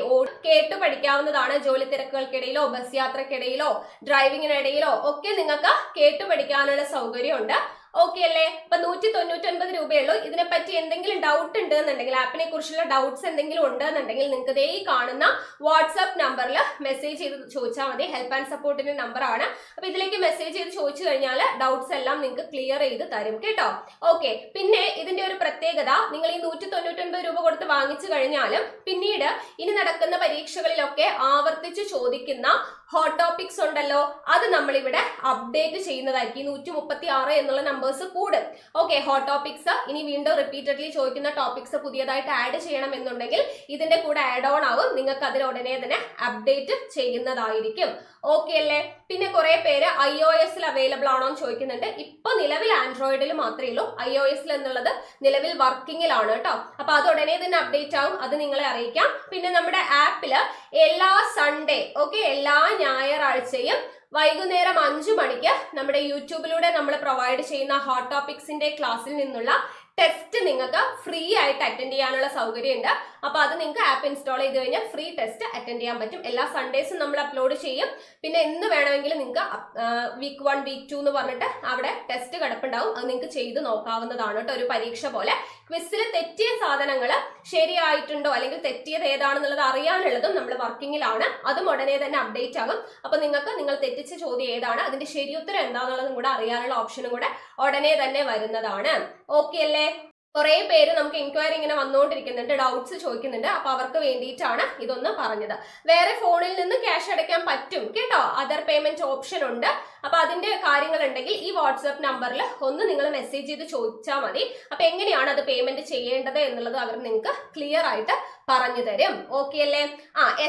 കേട്ടു പഠിക്കാവുന്നതാണ്. ജോലി തിരക്കുകൾക്കിടയിലോ ബസ് യാത്രക്കിടയിലോ ഡ്രൈവിങ്ങിനിടയിലോ ഒക്കെ നിങ്ങൾക്ക് കേട്ടു പഠിക്കാനുള്ള സൗകര്യമുണ്ട്. ഓക്കെ അല്ലേ? അപ്പൊ 199 രൂപയുള്ളൂ. ഇതിനെപ്പറ്റി എന്തെങ്കിലും ഡൗട്ട് ഉണ്ട് എന്നുണ്ടെങ്കിൽ, ആപ്പിനെ കുറിച്ചുള്ള ഡൗട്ട്സ് എന്തെങ്കിലും ഉണ്ട് എന്നുണ്ടെങ്കിൽ നിങ്ങൾക്ക് ദേ ഈ കാണുന്ന വാട്സ്ആപ്പ് നമ്പറിൽ മെസ്സേജ് ചെയ്ത് ചോദിച്ചാൽ മതി. ഹെൽപ്പ് ആൻഡ് സപ്പോർട്ടിന്റെ നമ്പർ ആണ്. അപ്പൊ ഇതിലേക്ക് മെസ്സേജ് ചെയ്ത് ചോദിച്ചു കഴിഞ്ഞാൽ ഡൗട്ട്സ് എല്ലാം നിങ്ങൾക്ക് ക്ലിയർ ചെയ്ത് തരും കേട്ടോ. ഓക്കെ, പിന്നെ ഇതിന്റെ ഒരു പ്രത്യേകത, നിങ്ങൾ ഈ 199 രൂപ കൊടുത്ത് വാങ്ങിച്ചു കഴിഞ്ഞാലും പിന്നീട് ഇനി നടക്കുന്ന പരീക്ഷകളിലൊക്കെ ആവർത്തിച്ച് ചോദിക്കുന്ന ഹോട്ട് ടോപ്പിക്സ് ഉണ്ടല്ലോ, അത് നമ്മളിവിടെ അപ്ഡേറ്റ് ചെയ്യുന്നതായിരിക്കും. 136 എന്നുള്ള നമ്പേഴ്സ് കൂടും. ഓക്കെ, ഹോട്ട് ടോപ്പിക്സ് ഇനി വീണ്ടും റിപ്പീറ്റഡ്ലി ചോദിക്കുന്ന ടോപ്പിക്സ് പുതിയതായിട്ട് ആഡ് ചെയ്യണം എന്നുണ്ടെങ്കിൽ ഇതിന്റെ കൂടെ ആഡ് ഓൺ ആവും. നിങ്ങൾക്ക് അതിൽ ഉടനെ തന്നെ അപ്ഡേറ്റ് ചെയ്യുന്നതായിരിക്കും. ഓക്കെ അല്ലേ? പിന്നെ കുറെ പേര് iOS അവൈലബിൾ ആണോ എന്ന് ചോദിക്കുന്നുണ്ട്. ഇപ്പൊ നിലവിൽ ആൻഡ്രോയിഡിൽ മാത്രമേ ഉള്ളൂ. iOS എന്നുള്ളത് നിലവിൽ വർക്കിങ്ങിലാണ് കേട്ടോ. അപ്പൊ അത് ഉടനെ തന്നെ അപ്ഡേറ്റ് ആവും. അത് നിങ്ങളെ അറിയിക്കാം. പിന്നെ നമ്മുടെ ആപ്പില് എല്ലാ സൺഡേ, ഓക്കെ, എല്ലാ ഞായറാഴ്ചയും വൈകുന്നേരം 5 മണിക്ക് നമ്മുടെ യൂട്യൂബിലൂടെ നമ്മൾ പ്രൊവൈഡ് ചെയ്യുന്ന ഹോട്ട് ടോപ്പിക്സിന്റെ ക്ലാസ്സിൽ നിന്നുള്ള ടെസ്റ്റ് നിങ്ങൾക്ക് ഫ്രീ ആയിട്ട് അറ്റൻഡ് ചെയ്യാനുള്ള സൗകര്യമുണ്ട്. അപ്പൊ അത് നിങ്ങൾക്ക് ആപ്പ് ഇൻസ്റ്റാൾ ചെയ്ത് കഴിഞ്ഞാൽ ഫ്രീ ടെസ്റ്റ് അറ്റൻഡ് ചെയ്യാൻ പറ്റും. എല്ലാ സൺഡേസും നമ്മൾ അപ്ലോഡ് ചെയ്യും. പിന്നെ എന്ന് വേണമെങ്കിലും നിങ്ങൾക്ക് week 1 week 2 എന്ന് പറഞ്ഞിട്ട് അവിടെ ടെസ്റ്റ് കിടപ്പുണ്ടാവും. അത് നിങ്ങൾക്ക് ചെയ്ത് നോക്കാവുന്നതാണ് കേട്ടോ. ഒരു പരീക്ഷ പോലെ ക്വിസിൽ തെറ്റിയ സാധനങ്ങൾ ശരിയായിട്ടുണ്ടോ അല്ലെങ്കിൽ തെറ്റിയത് ഏതാണെന്നുള്ളത് അറിയാനുള്ളതും നമ്മൾ വർക്കിങ്ങിലാണ്. അതും ഉടനെ തന്നെ അപ്ഡേറ്റ് ആകും. അപ്പൊ നിങ്ങൾക്ക് നിങ്ങൾ തെറ്റിച്ച ചോദ്യം ഏതാണ്, അതിന്റെ ശരിയുത്തരം എന്താണെന്നുള്ളതും കൂടെ അറിയാനുള്ള ഓപ്ഷനും കൂടെ ഉടനെ തന്നെ വരുന്നതാണ്. ഓക്കെ അല്ലേ? കുറെ പേര് നമുക്ക് എൻക്വയറി ഇങ്ങനെ വന്നുകൊണ്ടിരിക്കുന്നുണ്ട്, ഡൗട്ട്സ് ചോദിക്കുന്നുണ്ട്. അപ്പൊ അവർക്ക് വേണ്ടിയിട്ടാണ് ഇതൊന്ന് പറഞ്ഞത്. വേറെ ഫോണിൽ നിന്ന് ക്യാഷ് അടയ്ക്കാൻ പറ്റും കേട്ടോ. അതർ പേയ്മെന്റ് ഓപ്ഷൻ ഉണ്ട്. അപ്പൊ അതിന്റെ കാര്യങ്ങൾ ഉണ്ടെങ്കിൽ ഈ വാട്സ്ആപ്പ് നമ്പറിൽ ഒന്ന് നിങ്ങൾ മെസ്സേജ് ചെയ്ത് ചോദിച്ചാൽ മതി. അപ്പൊ എങ്ങനെയാണ് അത് പേയ്മെന്റ് ചെയ്യേണ്ടത് എന്നുള്ളത് അവർ നിങ്ങൾക്ക് ക്ലിയർ ആയിട്ട് പറഞ്ഞു തരും. ഓക്കെ അല്ലേ?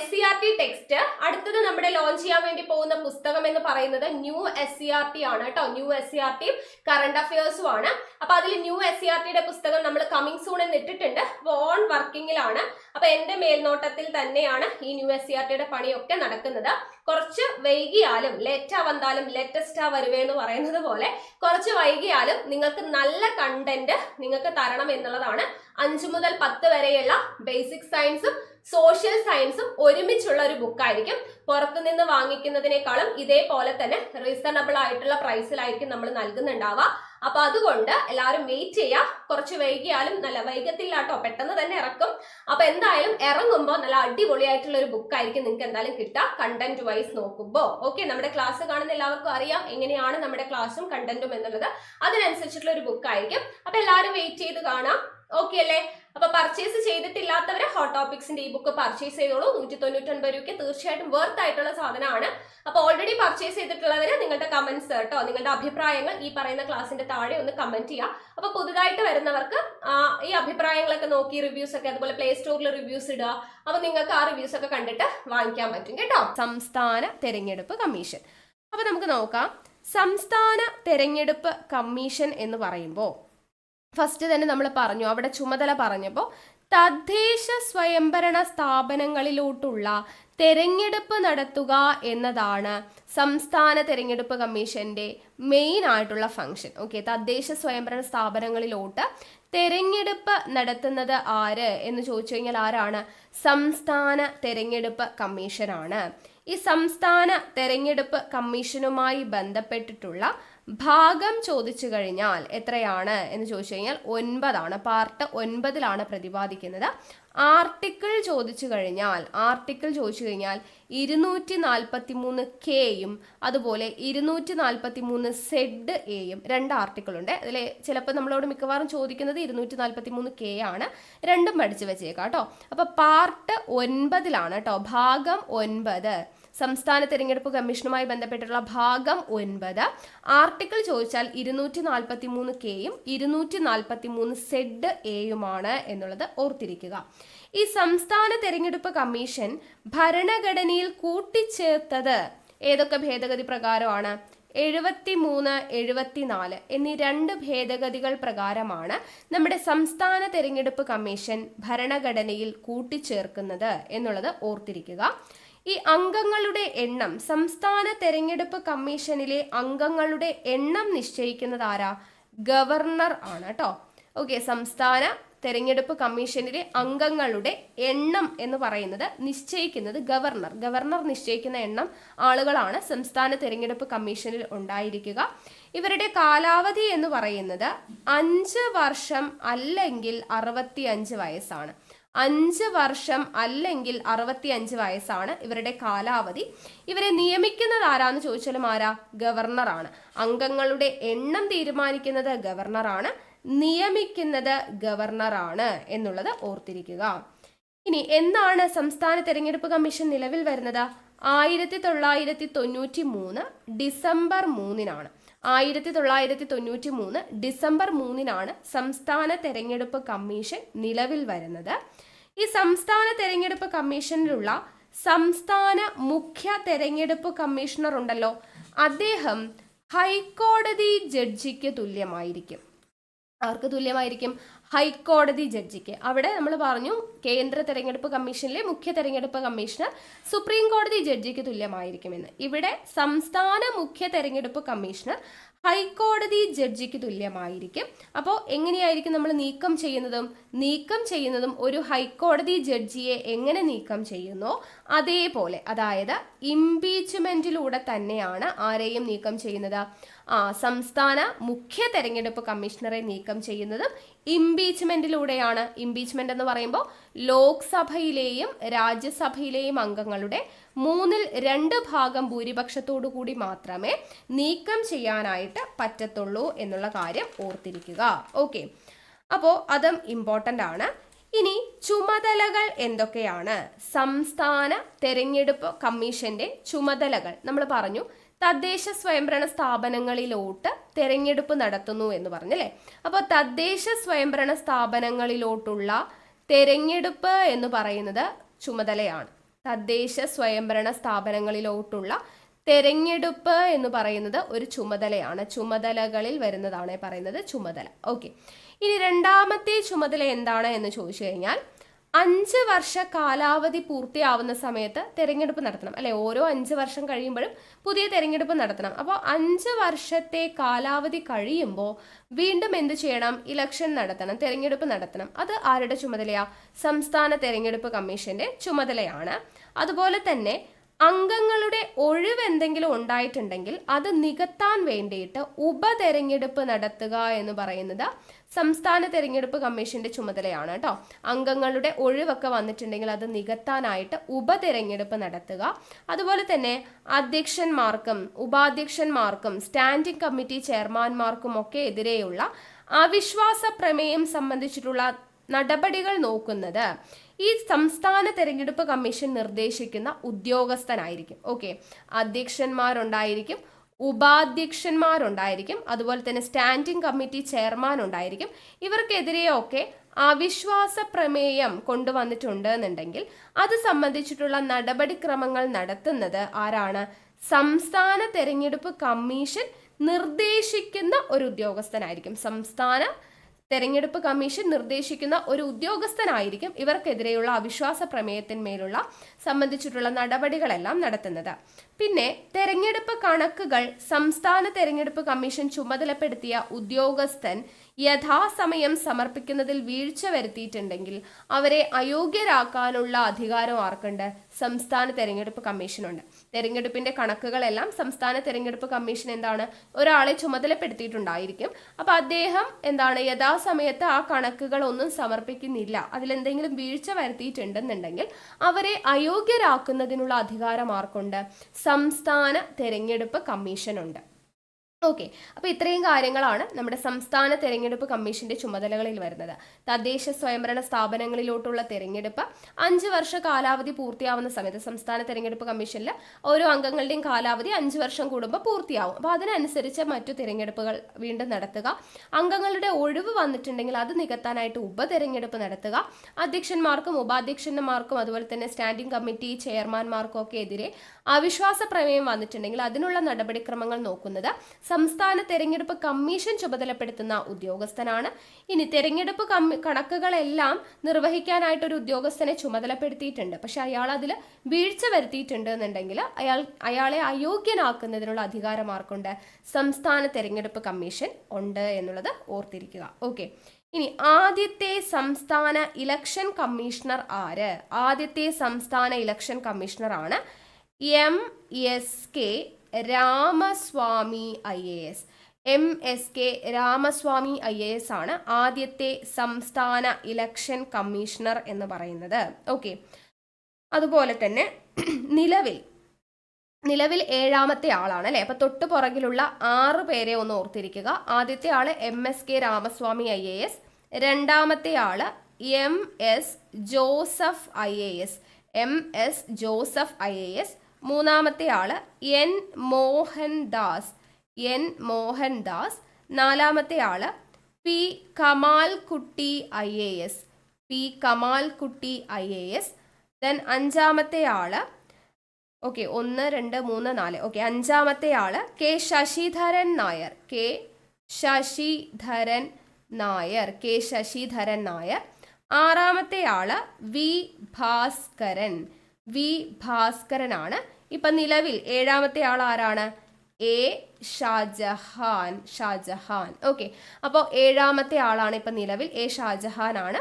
SCERT ടെക്സ്റ്റ് അടുത്തത് നമ്മുടെ ലോഞ്ച് ചെയ്യാൻ വേണ്ടി പോകുന്ന പുസ്തകം എന്ന് പറയുന്നത് ന്യൂ SCERT ആണ് കേട്ടോ. ന്യൂ SCERT കറണ്ട് അഫയേഴ്സും ആണ്. അപ്പൊ അതിൽ ന്യൂ SCERTയുടെ പുസ്തകം നമ്മൾ കമ്മിങ് സൂൺ എന്ന് ഇട്ടിട്ടുണ്ട്. ഓൺ വർക്കിങ്ങിലാണ്. അപ്പൊ എന്റെ മേൽനോട്ടത്തിൽ തന്നെയാണ് ഈ ന്യൂ SCERTയുടെ പണിയൊക്കെ നടക്കുന്നത്. കുറച്ച് വൈകിയാലും ലേറ്റാ വന്നാലും ലേറ്റസ്റ്റാ വരുവേ എന്ന് പറയുന്നത് പോലെ കുറച്ച് വൈകിയാലും നിങ്ങൾക്ക് നല്ല കണ്ടന്റ് നിങ്ങൾക്ക് തരണം എന്നുള്ളതാണ്. 5 മുതൽ 10 വരെയുള്ള ബേസിക് സയൻസും സോഷ്യൽ സയൻസും ഒരുമിച്ചുള്ള ഒരു ബുക്കായിരിക്കും. പുറത്തുനിന്ന് വാങ്ങിക്കുന്നതിനേക്കാളും ഇതേപോലെ തന്നെ റീസണബിൾ ആയിട്ടുള്ള പ്രൈസിലായിരിക്കും നമ്മൾ നൽകുന്നുണ്ടാവുക. അപ്പൊ അതുകൊണ്ട് എല്ലാവരും വെയിറ്റ് ചെയ്യുക. കുറച്ച് വൈകിയാലും നല്ല വൈകത്തില്ല കേട്ടോ, പെട്ടെന്ന് തന്നെ ഇറക്കും. അപ്പൊ എന്തായാലും ഇറങ്ങുമ്പോൾ നല്ല അടിപൊളിയായിട്ടുള്ള ഒരു ബുക്കായിരിക്കും നിങ്ങൾക്ക് എന്തായാലും കിട്ടുക, കണ്ടന്റ് വൈസ് നോക്കുമ്പോൾ. ഓക്കെ, നമ്മുടെ ക്ലാസ് കാണുന്ന എല്ലാവർക്കും അറിയാം എങ്ങനെയാണ് നമ്മുടെ ക്ലാസ്സും കണ്ടന്റും എന്നുള്ളത്. അതിനനുസരിച്ചിട്ടുള്ള ഒരു ബുക്കായിരിക്കും. അപ്പൊ എല്ലാവരും വെയിറ്റ് ചെയ്ത് കാണാം. ഓക്കെ അല്ലേ? അപ്പൊ പർച്ചേസ് ചെയ്തിട്ടില്ലാത്തവരെ ഹോട്ട് ടോപ്പിക്സിന്റെ ഈ ബുക്ക് പർച്ചേസ് ചെയ്തോളൂ. 199 രൂപയ്ക്ക് തീർച്ചയായിട്ടും വർത്ത് ആയിട്ടുള്ള സാധനമാണ്. അപ്പൊ ഓൾറെഡി പർച്ചേസ് ചെയ്തിട്ടുള്ളവര് നിങ്ങളുടെ കമന്റ്സ് കേട്ടോ, നിങ്ങളുടെ അഭിപ്രായങ്ങൾ ഈ പറയുന്ന ക്ലാസിന്റെ താഴെ ഒന്ന് കമന്റ് ചെയ്യുക. അപ്പൊ പുതുതായിട്ട് വരുന്നവർക്ക് ഈ അഭിപ്രായങ്ങളൊക്കെ നോക്കി റിവ്യൂസ് ഒക്കെ, അതുപോലെ പ്ലേ സ്റ്റോറിൽ റിവ്യൂസ് ഇടുക. അപ്പൊ നിങ്ങൾക്ക് ആ റിവ്യൂസ് ഒക്കെ കണ്ടിട്ട് വാങ്ങിക്കാൻ പറ്റും കേട്ടോ. സംസ്ഥാന തെരഞ്ഞെടുപ്പ് കമ്മീഷൻ. അപ്പൊ നമുക്ക് നോക്കാം. സംസ്ഥാന തെരഞ്ഞെടുപ്പ് കമ്മീഷൻ എന്ന് പറയുമ്പോൾ ഫസ്റ്റ് തന്നെ നമ്മൾ പറഞ്ഞു, അവിടെ ചുമതല പറഞ്ഞപ്പോൾ തദ്ദേശ സ്വയംഭരണ സ്ഥാപനങ്ങളിലോട്ടുള്ള തെരഞ്ഞെടുപ്പ് നടത്തുക എന്നതാണ് സംസ്ഥാന തെരഞ്ഞെടുപ്പ് കമ്മീഷന്റെ മെയിൻ ആയിട്ടുള്ള ഫംഗ്ഷൻ. ഓക്കെ, തദ്ദേശ സ്വയംഭരണ സ്ഥാപനങ്ങളിലോട്ട് തെരഞ്ഞെടുപ്പ് നടത്തുന്നത് ആര് എന്ന് ചോദിച്ചു കഴിഞ്ഞാൽ ആരാണ്? സംസ്ഥാന തെരഞ്ഞെടുപ്പ് കമ്മീഷനാണ്. ഈ സംസ്ഥാന തെരഞ്ഞെടുപ്പ് കമ്മീഷനുമായി ബന്ധപ്പെട്ടിട്ടുള്ള ഭാഗം ചോദിച്ചു കഴിഞ്ഞാൽ എത്രയാണ് എന്ന് ചോദിച്ചു കഴിഞ്ഞാൽ 9 പാർട്ട് 9 പ്രതിപാദിക്കുന്നത്. ആർട്ടിക്കിൾ ചോദിച്ചു കഴിഞ്ഞാൽ 243 കെയും അതുപോലെ 243 സെഡ് എയും 2 ആർട്ടിക്കിൾ ഉണ്ട്. അതിൽ ചിലപ്പോൾ നമ്മളോട് മിക്കവാറും ചോദിക്കുന്നത് 243 കെ ആണ്. രണ്ടും പഠിച്ചു വെച്ചേക്കാം കേട്ടോ. അപ്പൊ പാർട്ട് 9 കേട്ടോ, ഭാഗം 9 സംസ്ഥാന തെരഞ്ഞെടുപ്പ് കമ്മീഷനുമായി ബന്ധപ്പെട്ടുള്ള ഭാഗം 9. ആർട്ടിക്കിൾ ചോദിച്ചാൽ 243 കെയും 243 സെഡ് എയുമാണ് എന്നുള്ളത് ഓർത്തിരിക്കുക. ഈ സംസ്ഥാന തെരഞ്ഞെടുപ്പ് കമ്മീഷൻ ഭരണഘടനയിൽ കൂട്ടിച്ചേർത്തത് ഏതൊക്കെ ഭേദഗതി പ്രകാരമാണ്? 73, 74 എന്നീ 2 ഭേദഗതികൾ പ്രകാരമാണ് നമ്മുടെ സംസ്ഥാന തെരഞ്ഞെടുപ്പ് കമ്മീഷൻ ഭരണഘടനയിൽ കൂട്ടിച്ചേർക്കുന്നത് എന്നുള്ളത് ഓർത്തിരിക്കുക. ഈ അംഗങ്ങളുടെ എണ്ണം, സംസ്ഥാന തെരഞ്ഞെടുപ്പ് കമ്മീഷനിലെ അംഗങ്ങളുടെ എണ്ണം നിശ്ചയിക്കുന്നത് ആരാ? ഗവർണർ ആണ് കേട്ടോ. ഓക്കെ, സംസ്ഥാന തെരഞ്ഞെടുപ്പ് കമ്മീഷനിലെ അംഗങ്ങളുടെ എണ്ണം എന്ന് പറയുന്നത് നിശ്ചയിക്കുന്നത് ഗവർണർ നിശ്ചയിക്കുന്ന എണ്ണം ആളുകളാണ് സംസ്ഥാന തെരഞ്ഞെടുപ്പ് കമ്മീഷനിൽ ഉണ്ടായിരിക്കുക. ഇവരുടെ കാലാവധി എന്ന് പറയുന്നത് 5 വർഷം അല്ലെങ്കിൽ 65 വയസ്സാണ്. 5 വർഷം അല്ലെങ്കിൽ 65 വയസ്സാണ് ഇവരുടെ കാലാവധി. ഇവരെ നിയമിക്കുന്നത് ആരാന്ന് ചോദിച്ചാലും ആരാ? ഗവർണറാണ്. അംഗങ്ങളുടെ എണ്ണം തീരുമാനിക്കുന്നത് ഗവർണറാണ്, നിയമിക്കുന്നത് ഗവർണറാണ് എന്നുള്ളത് ഓർത്തിരിക്കുക. ഇനി എന്നാണ് സംസ്ഥാന തെരഞ്ഞെടുപ്പ് കമ്മീഷൻ നിലവിൽ വരുന്നത്? 1993 ഡിസംബർ 3-നാണ്. 1993 ഡിസംബർ 3-നാണ് സംസ്ഥാന തെരഞ്ഞെടുപ്പ് കമ്മീഷൻ നിലവിൽ വരുന്നത്. ഈ സംസ്ഥാന തെരഞ്ഞെടുപ്പ് കമ്മീഷനിലുള്ള സംസ്ഥാന മുഖ്യ തെരഞ്ഞെടുപ്പ് കമ്മീഷണർ ഉണ്ടല്ലോ, അദ്ദേഹം ഹൈക്കോടതി ജഡ്ജിക്ക് തുല്യമായിരിക്കും. ആർക്ക് തുല്യമായിരിക്കും? ഹൈക്കോടതി ജഡ്ജിക്ക്. അവിടെ നമ്മൾ പറഞ്ഞു കേന്ദ്ര തെരഞ്ഞെടുപ്പ് കമ്മീഷനിലെ മുഖ്യ തെരഞ്ഞെടുപ്പ് കമ്മീഷണർ സുപ്രീം കോടതി ജഡ്ജിക്ക് തുല്യമായിരിക്കുമെന്ന്. ഇവിടെ സംസ്ഥാന മുഖ്യ തെരഞ്ഞെടുപ്പ് കമ്മീഷണർ ഹൈക്കോടതി ജഡ്ജിക്ക് തുല്യമായിരിക്കും. അപ്പോൾ എങ്ങനെയായിരിക്കും നമ്മൾ നീക്കം ചെയ്യുന്നതും ഒരു ഹൈക്കോടതി ജഡ്ജിയെ എങ്ങനെ നീക്കം ചെയ്യുന്നോ അതേപോലെ, അതായത് ഇംപീച്ച്മെന്റിലൂടെ തന്നെയാണ് ആരെയും നീക്കം ചെയ്യുന്നത്? സംസ്ഥാന മുഖ്യ തെരഞ്ഞെടുപ്പ് കമ്മീഷണറെ നീക്കം ചെയ്യുന്നതും ഇംപീച്ച്മെന്റിലൂടെയാണ്. ഇംപീച്ച്മെന്റ് എന്ന് പറയുമ്പോൾ ലോക്സഭയിലെയും രാജ്യസഭയിലെയും അംഗങ്ങളുടെ 2/3 ഭാഗം ഭൂരിപക്ഷത്തോടു കൂടി മാത്രമേ നീക്കം ചെയ്യാനായിട്ട് പറ്റത്തുള്ളൂ എന്നുള്ള കാര്യം ഓർത്തിരിക്കുക. ഓക്കെ, അപ്പോൾ അതും ഇമ്പോർട്ടൻ്റ് ആണ്. ഇനി ചുമതലകൾ എന്തൊക്കെയാണ്? സംസ്ഥാന തെരഞ്ഞെടുപ്പ് കമ്മീഷന്റെ ചുമതലകൾ നമ്മൾ പറഞ്ഞു. തദ്ദേശ സ്വയംഭരണ സ്ഥാപനങ്ങളിലോട്ട് തെരഞ്ഞെടുപ്പ് നടത്തുന്നു എന്ന് പറഞ്ഞല്ലേ. അപ്പോൾ തദ്ദേശ സ്വയംഭരണ സ്ഥാപനങ്ങളിലോട്ടുള്ള തെരഞ്ഞെടുപ്പ് എന്ന് പറയുന്നത് ചുമതലയാണ്. തദ്ദേശ സ്വയംഭരണ സ്ഥാപനങ്ങളിലോട്ടുള്ള തെരഞ്ഞെടുപ്പ് എന്ന് പറയുന്നത് ഒരു ചുമതലയാണ്. ചുമതലകളിൽ വരുന്നതാണ് പറയുന്നത് ചുമതല. ഓക്കെ, ഇനി രണ്ടാമത്തെ ചുമതല എന്താണ് എന്ന് ചോദിച്ചു കഴിഞ്ഞാൽ 5 വർഷ കാലാവധി പൂർത്തിയാവുന്ന സമയത്ത് തെരഞ്ഞെടുപ്പ് നടത്തണം അല്ലെ. ഓരോ 5 വർഷം കഴിയുമ്പോഴും പുതിയ തെരഞ്ഞെടുപ്പ് നടത്തണം. അപ്പോൾ 5 വർഷത്തെ കാലാവധി കഴിയുമ്പോൾ വീണ്ടും എന്ത് ചെയ്യണം? ഇലക്ഷൻ നടത്തണം, തെരഞ്ഞെടുപ്പ് നടത്തണം. അത് ആരുടെ ചുമതലയാ? സംസ്ഥാന തെരഞ്ഞെടുപ്പ് കമ്മീഷന്റെ ചുമതലയാണ്. അതുപോലെ തന്നെ അംഗങ്ങളുടെ ഒഴിവ് എന്തെങ്കിലും ഉണ്ടായിട്ടുണ്ടെങ്കിൽ അത് നികത്താൻ വേണ്ടിയിട്ട് ഉപതെരഞ്ഞെടുപ്പ് നടത്തുക എന്ന് പറയുന്നത് സംസ്ഥാന തെരഞ്ഞെടുപ്പ് കമ്മീഷന്റെ ചുമതലയാണ് കേട്ടോ. അംഗങ്ങളുടെ ഒഴിവൊക്കെ വന്നിട്ടുണ്ടെങ്കിൽ അത് നികത്താനായിട്ട് ഉപതെരഞ്ഞെടുപ്പ് നടത്തുക. അതുപോലെ തന്നെ അധ്യക്ഷന്മാർക്കും ഉപാധ്യക്ഷന്മാർക്കും സ്റ്റാൻഡിംഗ് കമ്മിറ്റി ചെയർമാൻമാർക്കും ഒക്കെ എതിരെയുള്ള അവിശ്വാസ പ്രമേയം സംബന്ധിച്ചിട്ടുള്ള നടപടികൾ നോക്കുന്നത് ഈ സംസ്ഥാന തെരഞ്ഞെടുപ്പ് കമ്മീഷൻ നിർദ്ദേശിക്കുന്ന ഉദ്യോഗസ്ഥനായിരിക്കും. ഓക്കെ, അധ്യക്ഷന്മാരുണ്ടായിരിക്കും, ഉപാധ്യക്ഷന്മാരുണ്ടായിരിക്കും, അതുപോലെ തന്നെ സ്റ്റാൻഡിംഗ് കമ്മിറ്റി ചെയർമാൻ ഉണ്ടായിരിക്കും. ഇവർക്കെതിരെയൊക്കെ അവിശ്വാസ പ്രമേയം കൊണ്ടുവന്നിട്ടുണ്ട് എന്നുണ്ടെങ്കിൽ അത് സംബന്ധിച്ചിട്ടുള്ള നടപടിക്രമങ്ങൾ നടത്തുന്നത് ആരാണ്? സംസ്ഥാന തെരഞ്ഞെടുപ്പ് കമ്മീഷൻ നിർദ്ദേശിക്കുന്ന ഒരു ഉദ്യോഗസ്ഥനായിരിക്കും. സംസ്ഥാന തെരഞ്ഞെടുപ്പ് കമ്മീഷൻ നിർദ്ദേശിക്കുന്ന ഒരു ഉദ്യോഗസ്ഥനായിരിക്കും ഇവർക്കെതിരെയുള്ള അവിശ്വാസ പ്രമേയത്തിന്മേലുള്ള സംബന്ധിച്ചിട്ടുള്ള നടപടികളെല്ലാം നടത്തുന്നത്. പിന്നെ തെരഞ്ഞെടുപ്പ് കണക്കുകൾ സംസ്ഥാന തെരഞ്ഞെടുപ്പ് കമ്മീഷൻ ചുമതലപ്പെടുത്തിയ ഉദ്യോഗസ്ഥൻ യഥാസമയം സമർപ്പിക്കുന്നതിൽ വീഴ്ച വരുത്തിയിട്ടുണ്ടെങ്കിൽ അവരെ അയോഗ്യരാക്കാനുള്ള അധികാരം ആർക്കുണ്ട്? സംസ്ഥാന തെരഞ്ഞെടുപ്പ് കമ്മീഷനുണ്ട്. തെരഞ്ഞെടുപ്പിന്റെ കണക്കുകളെല്ലാം സംസ്ഥാന തെരഞ്ഞെടുപ്പ് കമ്മീഷൻ ഒരാളെ ചുമതലപ്പെടുത്തിയിട്ടുണ്ടായിരിക്കും. അപ്പൊ അദ്ദേഹം യഥാസമയത്ത് ആ കണക്കുകൾ ഒന്നും സമർപ്പിക്കുന്നില്ല, അതിലെന്തെങ്കിലും വീഴ്ച വരുത്തിയിട്ടുണ്ടെന്നുണ്ടെങ്കിൽ അവരെ അയോഗ്യരാക്കുന്നതിനുള്ള അധികാരം ആർക്കുണ്ട്? സംസ്ഥാന തെരഞ്ഞെടുപ്പ് കമ്മീഷനുണ്ട്. ഓക്കെ, അപ്പോൾ ഇത്രയും കാര്യങ്ങളാണ് നമ്മുടെ സംസ്ഥാന തെരഞ്ഞെടുപ്പ് കമ്മീഷന്റെ ചുമതലകളിൽ വരുന്നത്. തദ്ദേശ സ്വയംഭരണ സ്ഥാപനങ്ങളിലോട്ടുള്ള തെരഞ്ഞെടുപ്പ് 5 വർഷ കാലാവധി പൂർത്തിയാവുന്ന സമയത്ത് സംസ്ഥാന തെരഞ്ഞെടുപ്പ് കമ്മീഷനിൽ ഓരോ അംഗങ്ങളുടെയും കാലാവധി 5 വർഷം കൂടുമ്പോൾ പൂർത്തിയാവും. അപ്പോൾ അതിനനുസരിച്ച് മറ്റു തെരഞ്ഞെടുപ്പുകൾ വീണ്ടും നടത്തുക. അംഗങ്ങളുടെ ഒഴിവ് വന്നിട്ടുണ്ടെങ്കിൽ അത് നികത്താനായിട്ട് ഉപതെരഞ്ഞെടുപ്പ് നടത്തുക. അധ്യക്ഷന്മാർക്കും ഉപാധ്യക്ഷന്മാർക്കും അതുപോലെ തന്നെ സ്റ്റാൻഡിംഗ് കമ്മിറ്റി ചെയർമാൻമാർക്കും ഒക്കെ എതിരെ അവിശ്വാസ പ്രമേയം വന്നിട്ടുണ്ടെങ്കിൽ അതിനുള്ള നടപടിക്രമങ്ങൾ നോക്കുന്നത് സംസ്ഥാന തെരഞ്ഞെടുപ്പ് കമ്മീഷൻ ചുമതലപ്പെടുത്തുന്ന ഉദ്യോഗസ്ഥനാണ്. ഇനി തെരഞ്ഞെടുപ്പ് കണക്കുകളെല്ലാം നിർവഹിക്കാനായിട്ട് ഒരു ഉദ്യോഗസ്ഥനെ ചുമതലപ്പെടുത്തിയിട്ടുണ്ട്, പക്ഷെ അയാൾ അതിൽ വീഴ്ച വരുത്തിയിട്ടുണ്ട് എന്നുണ്ടെങ്കിൽ അയാളെ അയോഗ്യനാക്കുന്നതിനുള്ള അധികാരം ആർക്കുണ്ട്? സംസ്ഥാന തെരഞ്ഞെടുപ്പ് കമ്മീഷൻ ഉണ്ട് എന്നുള്ളത് ഓർത്തിരിക്കുക. ഓക്കെ, ഇനി ആദ്യത്തെ സംസ്ഥാന ഇലക്ഷൻ കമ്മീഷണർ ആര്? ആദ്യത്തെ സംസ്ഥാന ഇലക്ഷൻ കമ്മീഷണർ ആണ് MSK Ramaswamy IAS. MSK Ramaswamy IAS ആണ് ആദ്യത്തെ സംസ്ഥാന ഇലക്ഷൻ കമ്മീഷണർ എന്ന് പറയുന്നത്. ഓക്കെ, അതുപോലെ തന്നെ നിലവിൽ 7ാമത്തെ ആളാണ് അല്ലെ. അപ്പൊ തൊട്ട് പുറകിലുള്ള 6 പേരെ ഒന്ന് ഓർത്തിരിക്കുക. ആദ്യത്തെ ആള് MSK രാമസ്വാമി IAS, രണ്ടാമത്തെ ആള് MS Joseph IAS, MS Joseph IAS, മൂന്നാമത്തെ ആള് N മോഹൻദാസ്, നാലാമത്തെ ആള് P കമാൽകുട്ടി IAS, ദെൻ അഞ്ചാമത്തെ ആള് ഓക്കെ 1 2 3 4 ഓക്കെ അഞ്ചാമത്തെ ആള് K ശശിധരൻ നായർ, ആറാമത്തെ ആള് V ഭാസ്കരൻ ആണ്. ഇപ്പൊ നിലവിൽ 7ാമത്തെ ആൾ ആരാണ്? A ഷാജഹാൻ. ഓക്കെ, അപ്പോൾ 7ാമത്തെ ആളാണ് ഇപ്പൊ നിലവിൽ A ഷാജഹാൻ ആണ്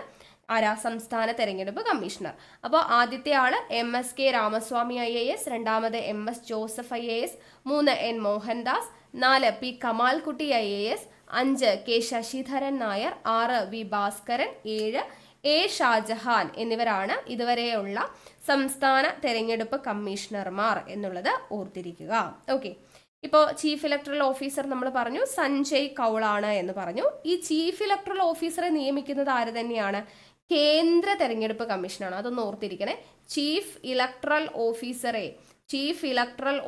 ആരാ? സംസ്ഥാന തെരഞ്ഞെടുപ്പ് കമ്മീഷണർ. അപ്പോൾ ആദ്യത്തെ ആള് MSK രാമസ്വാമി IAS, രണ്ടാമത് MS Joseph IAS, 3 N Mohandas, 4 P Kamalkutty IAS, 5 K Sasidharan Nair, 6 V Bhaskaran, 7 A Shajahan എന്നിവരാണ് ഇതുവരെയുള്ള സംസ്ഥാന തെരഞ്ഞെടുപ്പ് കമ്മീഷണർമാർ എന്നുള്ളത് ഓർത്തിരിക്കുക. ഓക്കെ, ഇപ്പോൾ ചീഫ് ഇലക്ടറൽ ഓഫീസർ നമ്മൾ പറഞ്ഞു സഞ്ജയ് കൗളാണ് എന്ന് പറഞ്ഞു. ഈ ചീഫ് ഇലക്ടറൽ ഓഫീസറെ നിയമിക്കുന്നത് ആര് തന്നെയാണ്? കേന്ദ്ര തെരഞ്ഞെടുപ്പ് കമ്മീഷനാണ്. അതൊന്ന് ഓർത്തിരിക്കണേ. ചീഫ് ഇലക്ടറൽ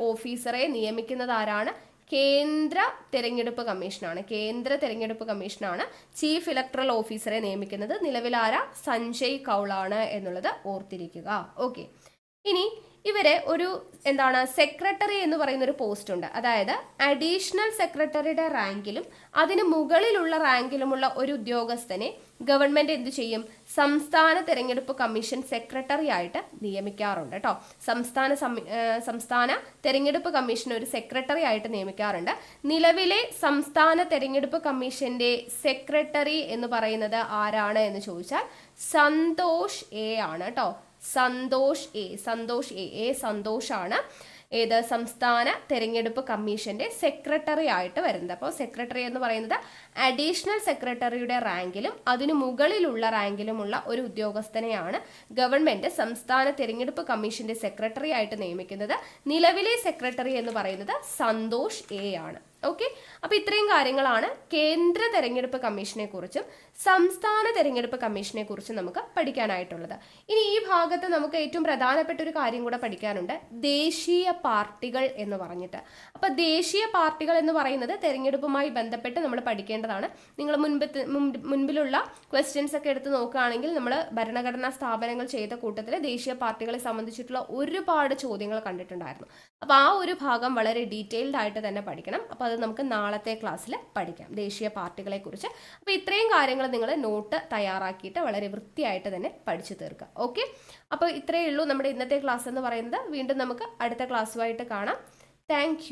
ഓഫീസറെ നിയമിക്കുന്നത് ആരാണ്? കേന്ദ്ര തെരഞ്ഞെടുപ്പ് കമ്മീഷനാണ് ചീഫ് ഇലക്ടറൽ ഓഫീസറെ നിയമിക്കുന്നത്. നിലവിലാരാ? സഞ്ജയ് കൗളാണ് എന്നുള്ളത് ഓർത്തിരിക്കുക. ഓക്കെ, ഇനി ഇവരെ ഒരു സെക്രട്ടറി എന്ന് പറയുന്ന ഒരു പോസ്റ്റ് ഉണ്ട്. അതായത് അഡീഷണൽ സെക്രട്ടറിയുടെ റാങ്കിലും അതിന് മുകളിലുള്ള റാങ്കിലുമുള്ള ഒരു ഉദ്യോഗസ്ഥനെ ഗവൺമെന്റ് എന്ത് ചെയ്യും? സംസ്ഥാന തെരഞ്ഞെടുപ്പ് കമ്മീഷൻ സെക്രട്ടറി ആയിട്ട് നിയമിക്കാറുണ്ട് കേട്ടോ. സംസ്ഥാന തെരഞ്ഞെടുപ്പ് കമ്മീഷൻ ഒരു സെക്രട്ടറി ആയിട്ട് നിയമിക്കാറുണ്ട്. നിലവിലെ സംസ്ഥാന തെരഞ്ഞെടുപ്പ് കമ്മീഷന്റെ സെക്രട്ടറി എന്ന് പറയുന്നത് ആരാണ് എന്ന് ചോദിച്ചാൽ സന്തോഷ് A ആണ് കേട്ടോ. സന്തോഷ് ആണ് ഏത് സംസ്ഥാന തെരഞ്ഞെടുപ്പ് കമ്മീഷന്റെ സെക്രട്ടറി ആയിട്ട് വരുന്നത്. അപ്പോൾ സെക്രട്ടറി എന്ന് പറയുന്നത് അഡീഷണൽ സെക്രട്ടറിയുടെ റാങ്കിലും അതിനു മുകളിലുള്ള റാങ്കിലുമുള്ള ഒരു ഉദ്യോഗസ്ഥനെയാണ് ഗവൺമെന്റ് സംസ്ഥാന തെരഞ്ഞെടുപ്പ് കമ്മീഷന്റെ സെക്രട്ടറി ആയിട്ട് നിയമിക്കുന്നത്. നിലവിലെ സെക്രട്ടറി എന്ന് പറയുന്നത് സന്തോഷ് A ആണ്. ഓക്കെ, അപ്പൊ ഇത്രയും കാര്യങ്ങളാണ് കേന്ദ്ര തെരഞ്ഞെടുപ്പ് കമ്മീഷനെ കുറിച്ചും സംസ്ഥാന തെരഞ്ഞെടുപ്പ് കമ്മീഷനെ കുറിച്ചും നമുക്ക് പഠിക്കാനായിട്ടുള്ളത്. ഇനി ഈ ഭാഗത്ത് നമുക്ക് ഏറ്റവും പ്രധാനപ്പെട്ട ഒരു കാര്യം കൂടെ പഠിക്കാനുണ്ട്, ദേശീയ പാർട്ടികൾ എന്ന് പറഞ്ഞിട്ട്. അപ്പൊ ദേശീയ പാർട്ടികൾ എന്ന് പറയുന്നത് തെരഞ്ഞെടുപ്പുമായി ബന്ധപ്പെട്ട് നമ്മൾ പഠിക്കേണ്ടതാണ്. നിങ്ങൾ മുൻപിലുള്ള ക്വസ്റ്റ്യൻസ് ഒക്കെ എടുത്ത് നോക്കുകയാണെങ്കിൽ നമ്മൾ ഭരണഘടനാ സ്ഥാപനങ്ങൾ ചെയ്ത കൂട്ടത്തിൽ ദേശീയ പാർട്ടികളെ സംബന്ധിച്ചിട്ടുള്ള ഒരുപാട് ചോദ്യങ്ങൾ കണ്ടിട്ടുണ്ടായിരുന്നു. അപ്പൊ ആ ഒരു ഭാഗം വളരെ ഡീറ്റെയിൽഡ് ആയിട്ട് തന്നെ പഠിക്കണം. അപ്പൊ അത് നമുക്ക് നാളത്തെ ക്ലാസ്സിൽ പഠിക്കാം, ദേശീയ പാർട്ടികളെ കുറിച്ച്. അപ്പോൾ ഇത്രയും കാര്യങ്ങൾ നിങ്ങൾ നോട്ട് തയ്യാറാക്കിയിട്ട് വളരെ വൃത്തിയായിട്ട് തന്നെ പഠിച്ചു തീർക്കുക. ഓക്കെ, അപ്പോൾ ഇത്രയേ ഉള്ളൂ നമ്മുടെ ഇന്നത്തെ ക്ലാസ് എന്ന് പറയുന്നത്. വീണ്ടും നമുക്ക് അടുത്ത ക്ലാസ്സുമായിട്ട് കാണാം. താങ്ക്